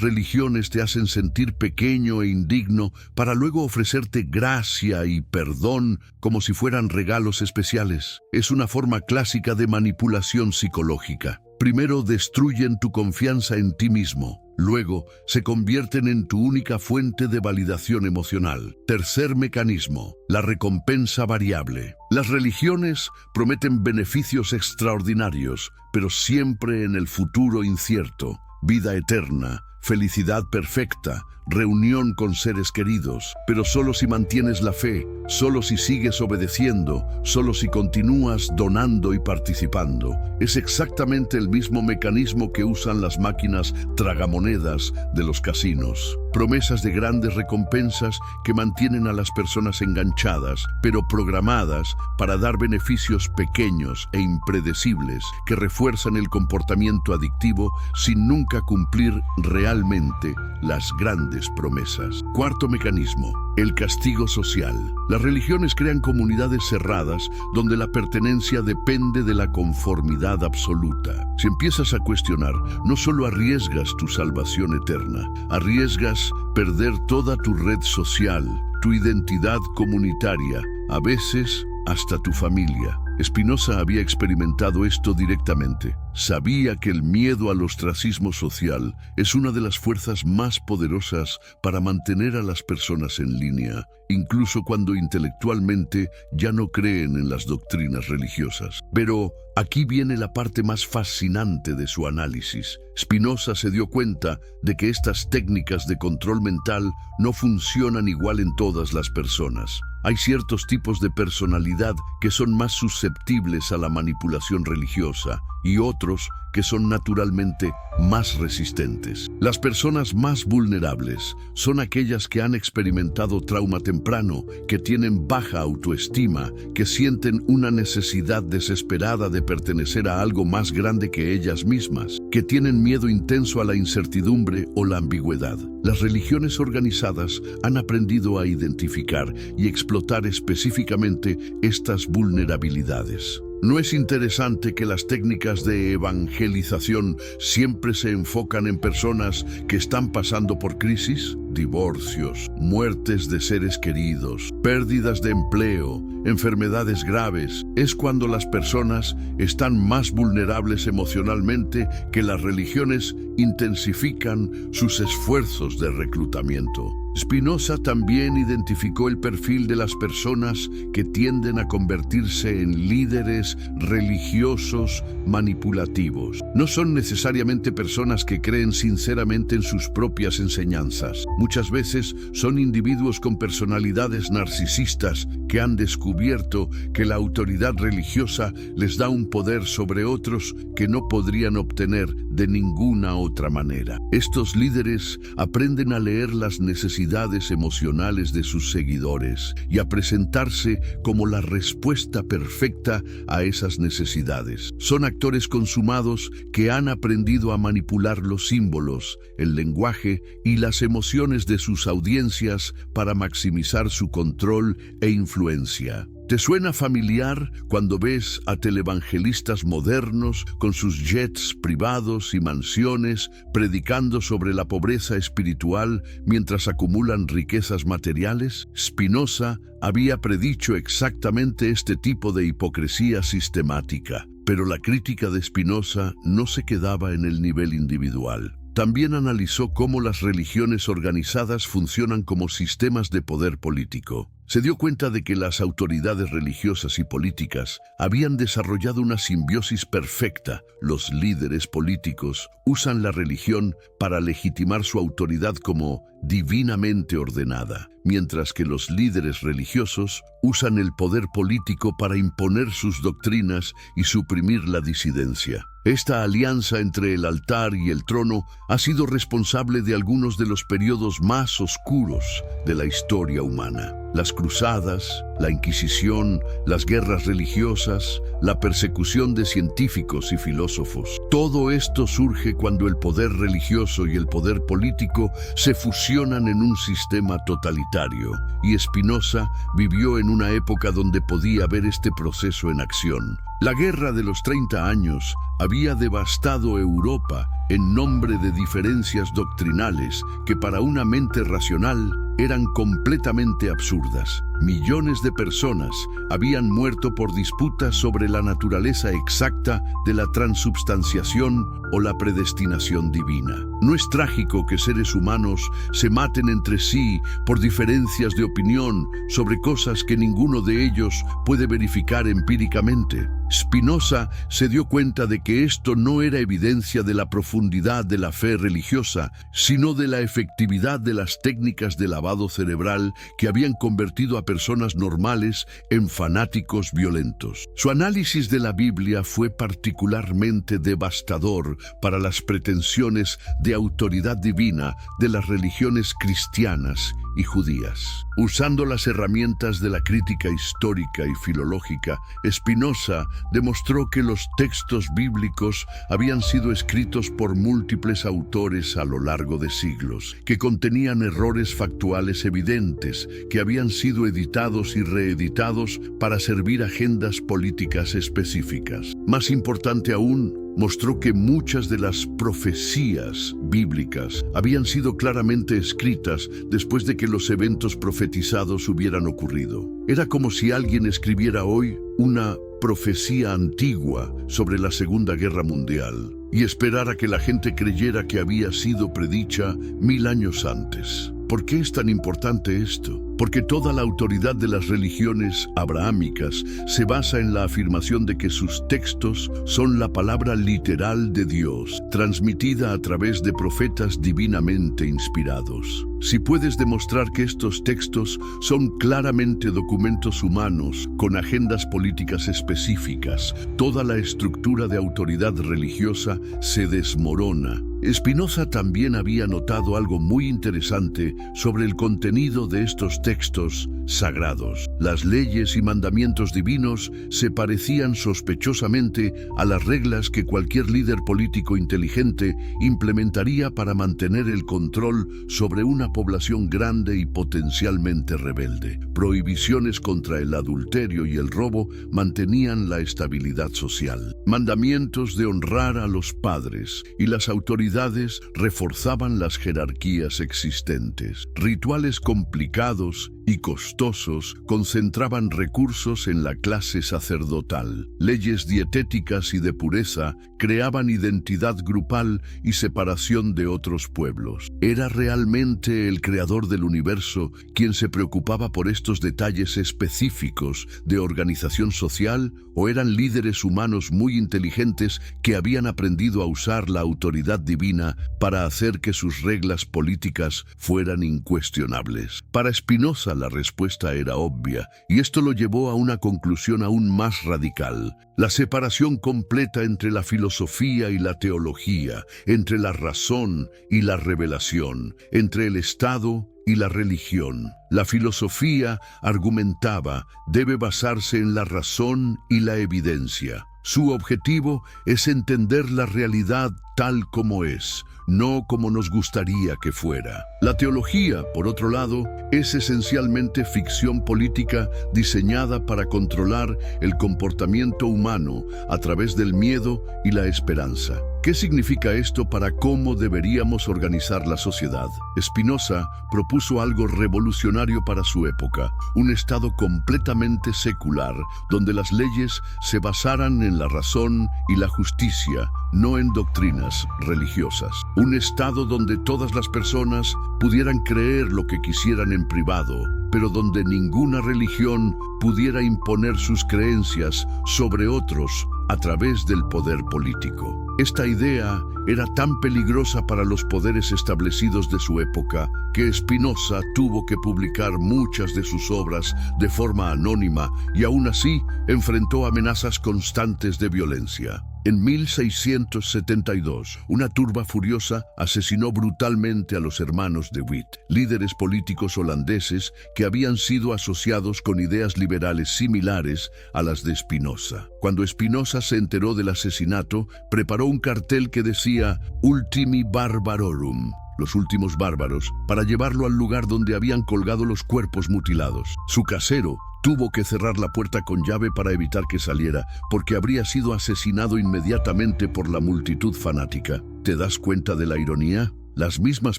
religiones te hacen sentir pequeño e indigno para luego ofrecerte gracia y perdón como si fueran regalos especiales? Es una forma clásica de manipulación psicológica. Primero destruyen tu confianza en ti mismo. Luego, se convierten en tu única fuente de validación emocional. Tercer mecanismo, la recompensa variable. Las religiones prometen beneficios extraordinarios, pero siempre en el futuro incierto. Vida eterna, felicidad perfecta, reunión con seres queridos, pero solo si mantienes la fe, solo si sigues obedeciendo, solo si continúas donando y participando. Es exactamente el mismo mecanismo que usan las máquinas tragamonedas de los casinos. Promesas de grandes recompensas que mantienen a las personas enganchadas, pero programadas para dar beneficios pequeños e impredecibles que refuerzan el comportamiento adictivo sin nunca cumplir realmente las grandes promesas. Cuarto mecanismo, el castigo social. Las religiones crean comunidades cerradas donde la pertenencia depende de la conformidad absoluta. Si empiezas a cuestionar, no solo arriesgas tu salvación eterna, arriesgas perder toda tu red social, tu identidad comunitaria, a veces hasta tu familia. Spinoza había experimentado esto directamente. Sabía que el miedo al ostracismo social es una de las fuerzas más poderosas para mantener a las personas en línea, incluso cuando intelectualmente ya no creen en las doctrinas religiosas. Pero aquí viene la parte más fascinante de su análisis. Spinoza se dio cuenta de que estas técnicas de control mental no funcionan igual en todas las personas. Hay ciertos tipos de personalidad que son más susceptibles a la manipulación religiosa y otros que son naturalmente más resistentes. Las personas más vulnerables son aquellas que han experimentado trauma temprano, que tienen baja autoestima, que sienten una necesidad desesperada de pertenecer a algo más grande que ellas mismas, que tienen miedo intenso a la incertidumbre o la ambigüedad. Las religiones organizadas han aprendido a identificar y explotar específicamente estas vulnerabilidades. ¿No es interesante que las técnicas de evangelización siempre se enfocan en personas que están pasando por crisis? Divorcios, muertes de seres queridos, pérdidas de empleo, enfermedades graves. Es cuando las personas están más vulnerables emocionalmente que las religiones intensifican sus esfuerzos de reclutamiento. Spinoza también identificó el perfil de las personas que tienden a convertirse en líderes religiosos manipulativos. No son necesariamente personas que creen sinceramente en sus propias enseñanzas. Muchas veces son individuos con personalidades narcisistas que han descubierto que la autoridad religiosa les da un poder sobre otros que no podrían obtener de ninguna otra manera. Estos líderes aprenden a leer las necesidades emocionales de sus seguidores y a presentarse como la respuesta perfecta a esas necesidades. Son actores consumados que han aprendido a manipular los símbolos, el lenguaje y las emociones de sus audiencias para maximizar su control e influencia. ¿Te suena familiar cuando ves a televangelistas modernos con sus jets privados y mansiones predicando sobre la pobreza espiritual mientras acumulan riquezas materiales? Spinoza había predicho exactamente este tipo de hipocresía sistemática, pero la crítica de Spinoza no se quedaba en el nivel individual. También analizó cómo las religiones organizadas funcionan como sistemas de poder político. Se dio cuenta de que las autoridades religiosas y políticas habían desarrollado una simbiosis perfecta. Los líderes políticos usan la religión para legitimar su autoridad como divinamente ordenada, mientras que los líderes religiosos usan el poder político para imponer sus doctrinas y suprimir la disidencia. Esta alianza entre el altar y el trono ha sido responsable de algunos de los periodos más oscuros de la historia humana. Las cruzadas, la Inquisición, las guerras religiosas, la persecución de científicos y filósofos. Todo esto surge cuando el poder religioso y el poder político se fusionan en un sistema totalitario, y Spinoza vivió en una época donde podía ver este proceso en acción. La Guerra de los 30 años había devastado Europa en nombre de diferencias doctrinales que para una mente racional eran completamente absurdas. Millones de personas habían muerto por disputas sobre la naturaleza exacta de la transubstanciación o la predestinación divina. No es trágico que seres humanos se maten entre sí por diferencias de opinión sobre cosas que ninguno de ellos puede verificar empíricamente. Spinoza se dio cuenta de que esto no era evidencia de la profundidad de la fe religiosa, sino de la efectividad de las técnicas de lavado cerebral que habían convertido a personas normales en fanáticos violentos. Su análisis de la Biblia fue particularmente devastador para las pretensiones de autoridad divina de las religiones cristianas y judías. Usando las herramientas de la crítica histórica y filológica, Spinoza demostró que los textos bíblicos habían sido escritos por múltiples autores a lo largo de siglos, que contenían errores factuales evidentes, que habían sido editados y reeditados para servir agendas políticas específicas. Más importante aún, mostró que muchas de las profecías bíblicas habían sido claramente escritas después de que los eventos profetizados hubieran ocurrido. Era como si alguien escribiera hoy una profecía antigua sobre la Segunda Guerra Mundial y esperara que la gente creyera que había sido predicha 1000 años antes. ¿Por qué es tan importante esto? Porque toda la autoridad de las religiones abrahámicas se basa en la afirmación de que sus textos son la palabra literal de Dios, transmitida a través de profetas divinamente inspirados. Si puedes demostrar que estos textos son claramente documentos humanos con agendas políticas específicas, toda la estructura de autoridad religiosa se desmorona. Spinoza también había notado algo muy interesante sobre el contenido de estos textos sagrados. Las leyes y mandamientos divinos se parecían sospechosamente a las reglas que cualquier líder político inteligente implementaría para mantener el control sobre una población grande y potencialmente rebelde. Prohibiciones contra el adulterio y el robo mantenían la estabilidad social. Mandamientos de honrar a los padres y las autoridades reforzaban las jerarquías existentes. Rituales complicados y costosos concentraban recursos en la clase sacerdotal. Leyes dietéticas y de pureza creaban identidad grupal y separación de otros pueblos. ¿Era realmente el creador del universo quien se preocupaba por estos detalles específicos de organización social, o eran líderes humanos muy inteligentes que habían aprendido a usar la autoridad divina para hacer que sus reglas políticas fueran incuestionables? Para Spinoza, la respuesta era obvia, y esto lo llevó a una conclusión aún más radical: la separación completa entre la filosofía y la teología, entre la razón y la revelación, entre el Estado y la religión. La filosofía, argumentaba, debe basarse en la razón y la evidencia. Su objetivo es entender la realidad tal como es, no como nos gustaría que fuera. La teología, por otro lado, es esencialmente ficción política diseñada para controlar el comportamiento humano a través del miedo y la esperanza. ¿Qué significa esto para cómo deberíamos organizar la sociedad? Spinoza propuso algo revolucionario para su época: un Estado completamente secular, donde las leyes se basaran en la razón y la justicia, no en doctrinas religiosas. Un Estado donde todas las personas pudieran creer lo que quisieran en privado, pero donde ninguna religión pudiera imponer sus creencias sobre otros a través del poder político. Esta idea era tan peligrosa para los poderes establecidos de su época que Spinoza tuvo que publicar muchas de sus obras de forma anónima y aún así enfrentó amenazas constantes de violencia. En 1672, una turba furiosa asesinó brutalmente a los hermanos de Witt, líderes políticos holandeses que habían sido asociados con ideas liberales similares a las de Spinoza. Cuando Spinoza se enteró del asesinato, preparó un cartel que decía «Ultimi Barbarorum», los últimos bárbaros, para llevarlo al lugar donde habían colgado los cuerpos mutilados. Su casero tuvo que cerrar la puerta con llave para evitar que saliera, porque habría sido asesinado inmediatamente por la multitud fanática. ¿Te das cuenta de la ironía? Las mismas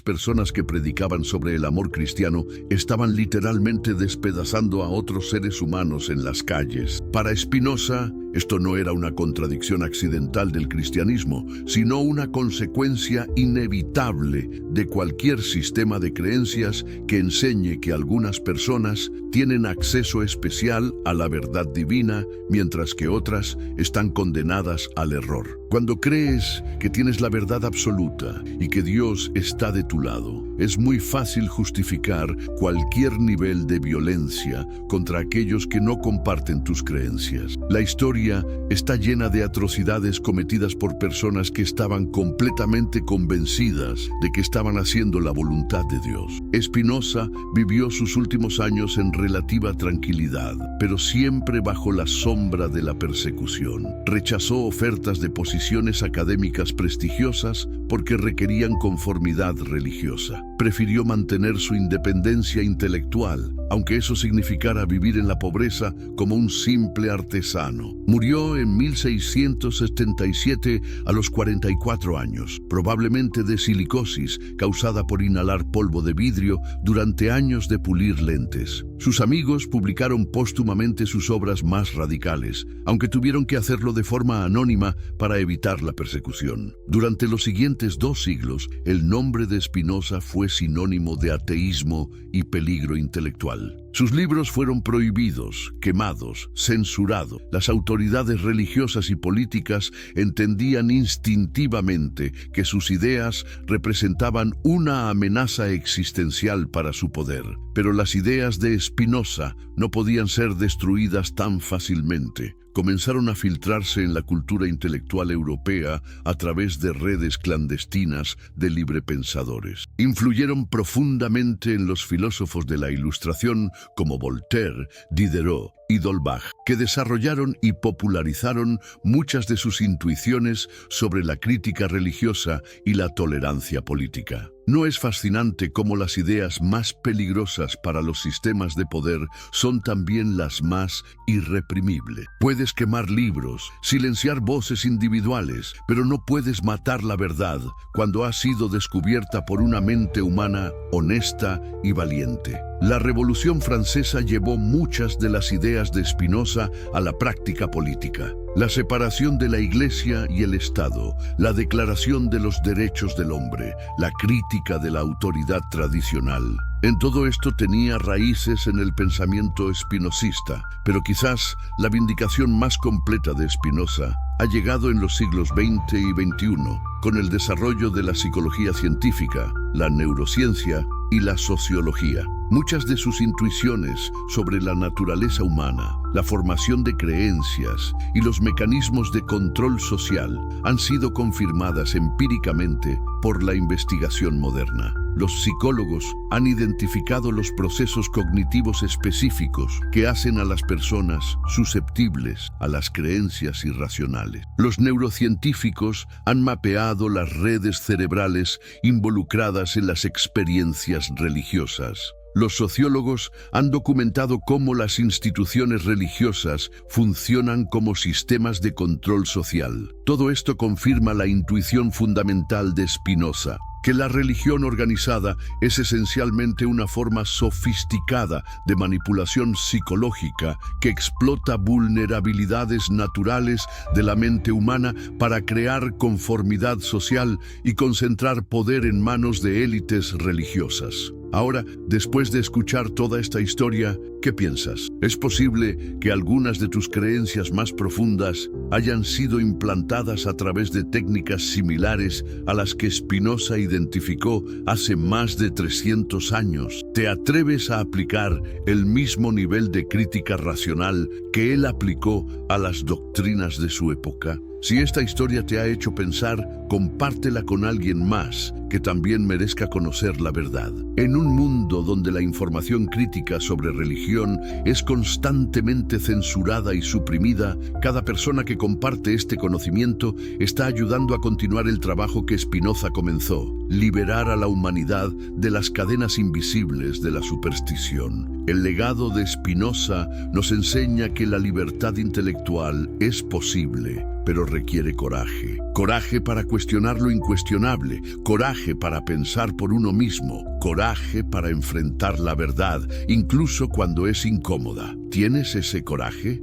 personas que predicaban sobre el amor cristiano estaban literalmente despedazando a otros seres humanos en las calles. Para Spinoza, esto no era una contradicción accidental del cristianismo, sino una consecuencia inevitable de cualquier sistema de creencias que enseñe que algunas personas tienen acceso especial a la verdad divina, mientras que otras están condenadas al error. Cuando crees que tienes la verdad absoluta y que Dios está de tu lado, es muy fácil justificar cualquier nivel de violencia contra aquellos que no comparten tus creencias. La historia está llena de atrocidades cometidas por personas que estaban completamente convencidas de que estaban haciendo la voluntad de Dios. Spinoza vivió sus últimos años en relativa tranquilidad, pero siempre bajo la sombra de la persecución. Rechazó ofertas de posiciones académicas prestigiosas porque requerían conformidad religiosa. Prefirió mantener su independencia intelectual, aunque eso significara vivir en la pobreza como un simple artesano. Murió en 1677 a los 44 años, probablemente de silicosis causada por inhalar polvo de vidrio durante años de pulir lentes. Sus amigos publicaron póstumamente sus obras más radicales, aunque tuvieron que hacerlo de forma anónima para evitar la persecución. Durante los siguientes 2 siglos, el nombre de Spinoza fue sinónimo de ateísmo y peligro intelectual. Sus libros fueron prohibidos, quemados, censurados. Las autoridades religiosas y políticas entendían instintivamente que sus ideas representaban una amenaza existencial para su poder. Pero las ideas de Spinoza no podían ser destruidas tan fácilmente. Comenzaron a filtrarse en la cultura intelectual europea a través de redes clandestinas de librepensadores. Influyeron profundamente en los filósofos de la Ilustración como Voltaire, Diderot y D'Holbach, que desarrollaron y popularizaron muchas de sus intuiciones sobre la crítica religiosa y la tolerancia política. ¿No es fascinante cómo las ideas más peligrosas para los sistemas de poder son también las más irreprimibles? Puedes quemar libros, silenciar voces individuales, pero no puedes matar la verdad cuando ha sido descubierta por una mente humana honesta y valiente. La Revolución Francesa llevó muchas de las ideas de Spinoza a la práctica política. La separación de la Iglesia y el Estado, la Declaración de los Derechos del Hombre, la crítica de la autoridad tradicional. En todo esto tenía raíces en el pensamiento spinozista, pero quizás la vindicación más completa de Spinoza ha llegado en los siglos XX y XXI, con el desarrollo de la psicología científica, la neurociencia y la sociología. Muchas de sus intuiciones sobre la naturaleza humana, la formación de creencias y los mecanismos de control social han sido confirmadas empíricamente por la investigación moderna. Los psicólogos han identificado los procesos cognitivos específicos que hacen a las personas susceptibles a las creencias irracionales. Los neurocientíficos han mapeado las redes cerebrales involucradas en las experiencias religiosas. Los sociólogos han documentado cómo las instituciones religiosas funcionan como sistemas de control social. Todo esto confirma la intuición fundamental de Spinoza, que la religión organizada es esencialmente una forma sofisticada de manipulación psicológica que explota vulnerabilidades naturales de la mente humana para crear conformidad social y concentrar poder en manos de élites religiosas. Ahora, después de escuchar toda esta historia, ¿qué piensas? ¿Es posible que algunas de tus creencias más profundas hayan sido implantadas a través de técnicas similares a las que Spinoza identificó hace más de 300 años? ¿Te atreves a aplicar el mismo nivel de crítica racional que él aplicó a las doctrinas de su época? Si esta historia te ha hecho pensar, compártela con alguien más que también merezca conocer la verdad. En un mundo donde la información crítica sobre religión es constantemente censurada y suprimida, cada persona que comparte este conocimiento está ayudando a continuar el trabajo que Spinoza comenzó: liberar a la humanidad de las cadenas invisibles de la superstición. El legado de Spinoza nos enseña que la libertad intelectual es posible, pero requiere coraje. Coraje para cuestionar lo incuestionable, coraje para pensar por uno mismo, coraje para enfrentar la verdad, incluso cuando es incómoda. ¿Tienes ese coraje?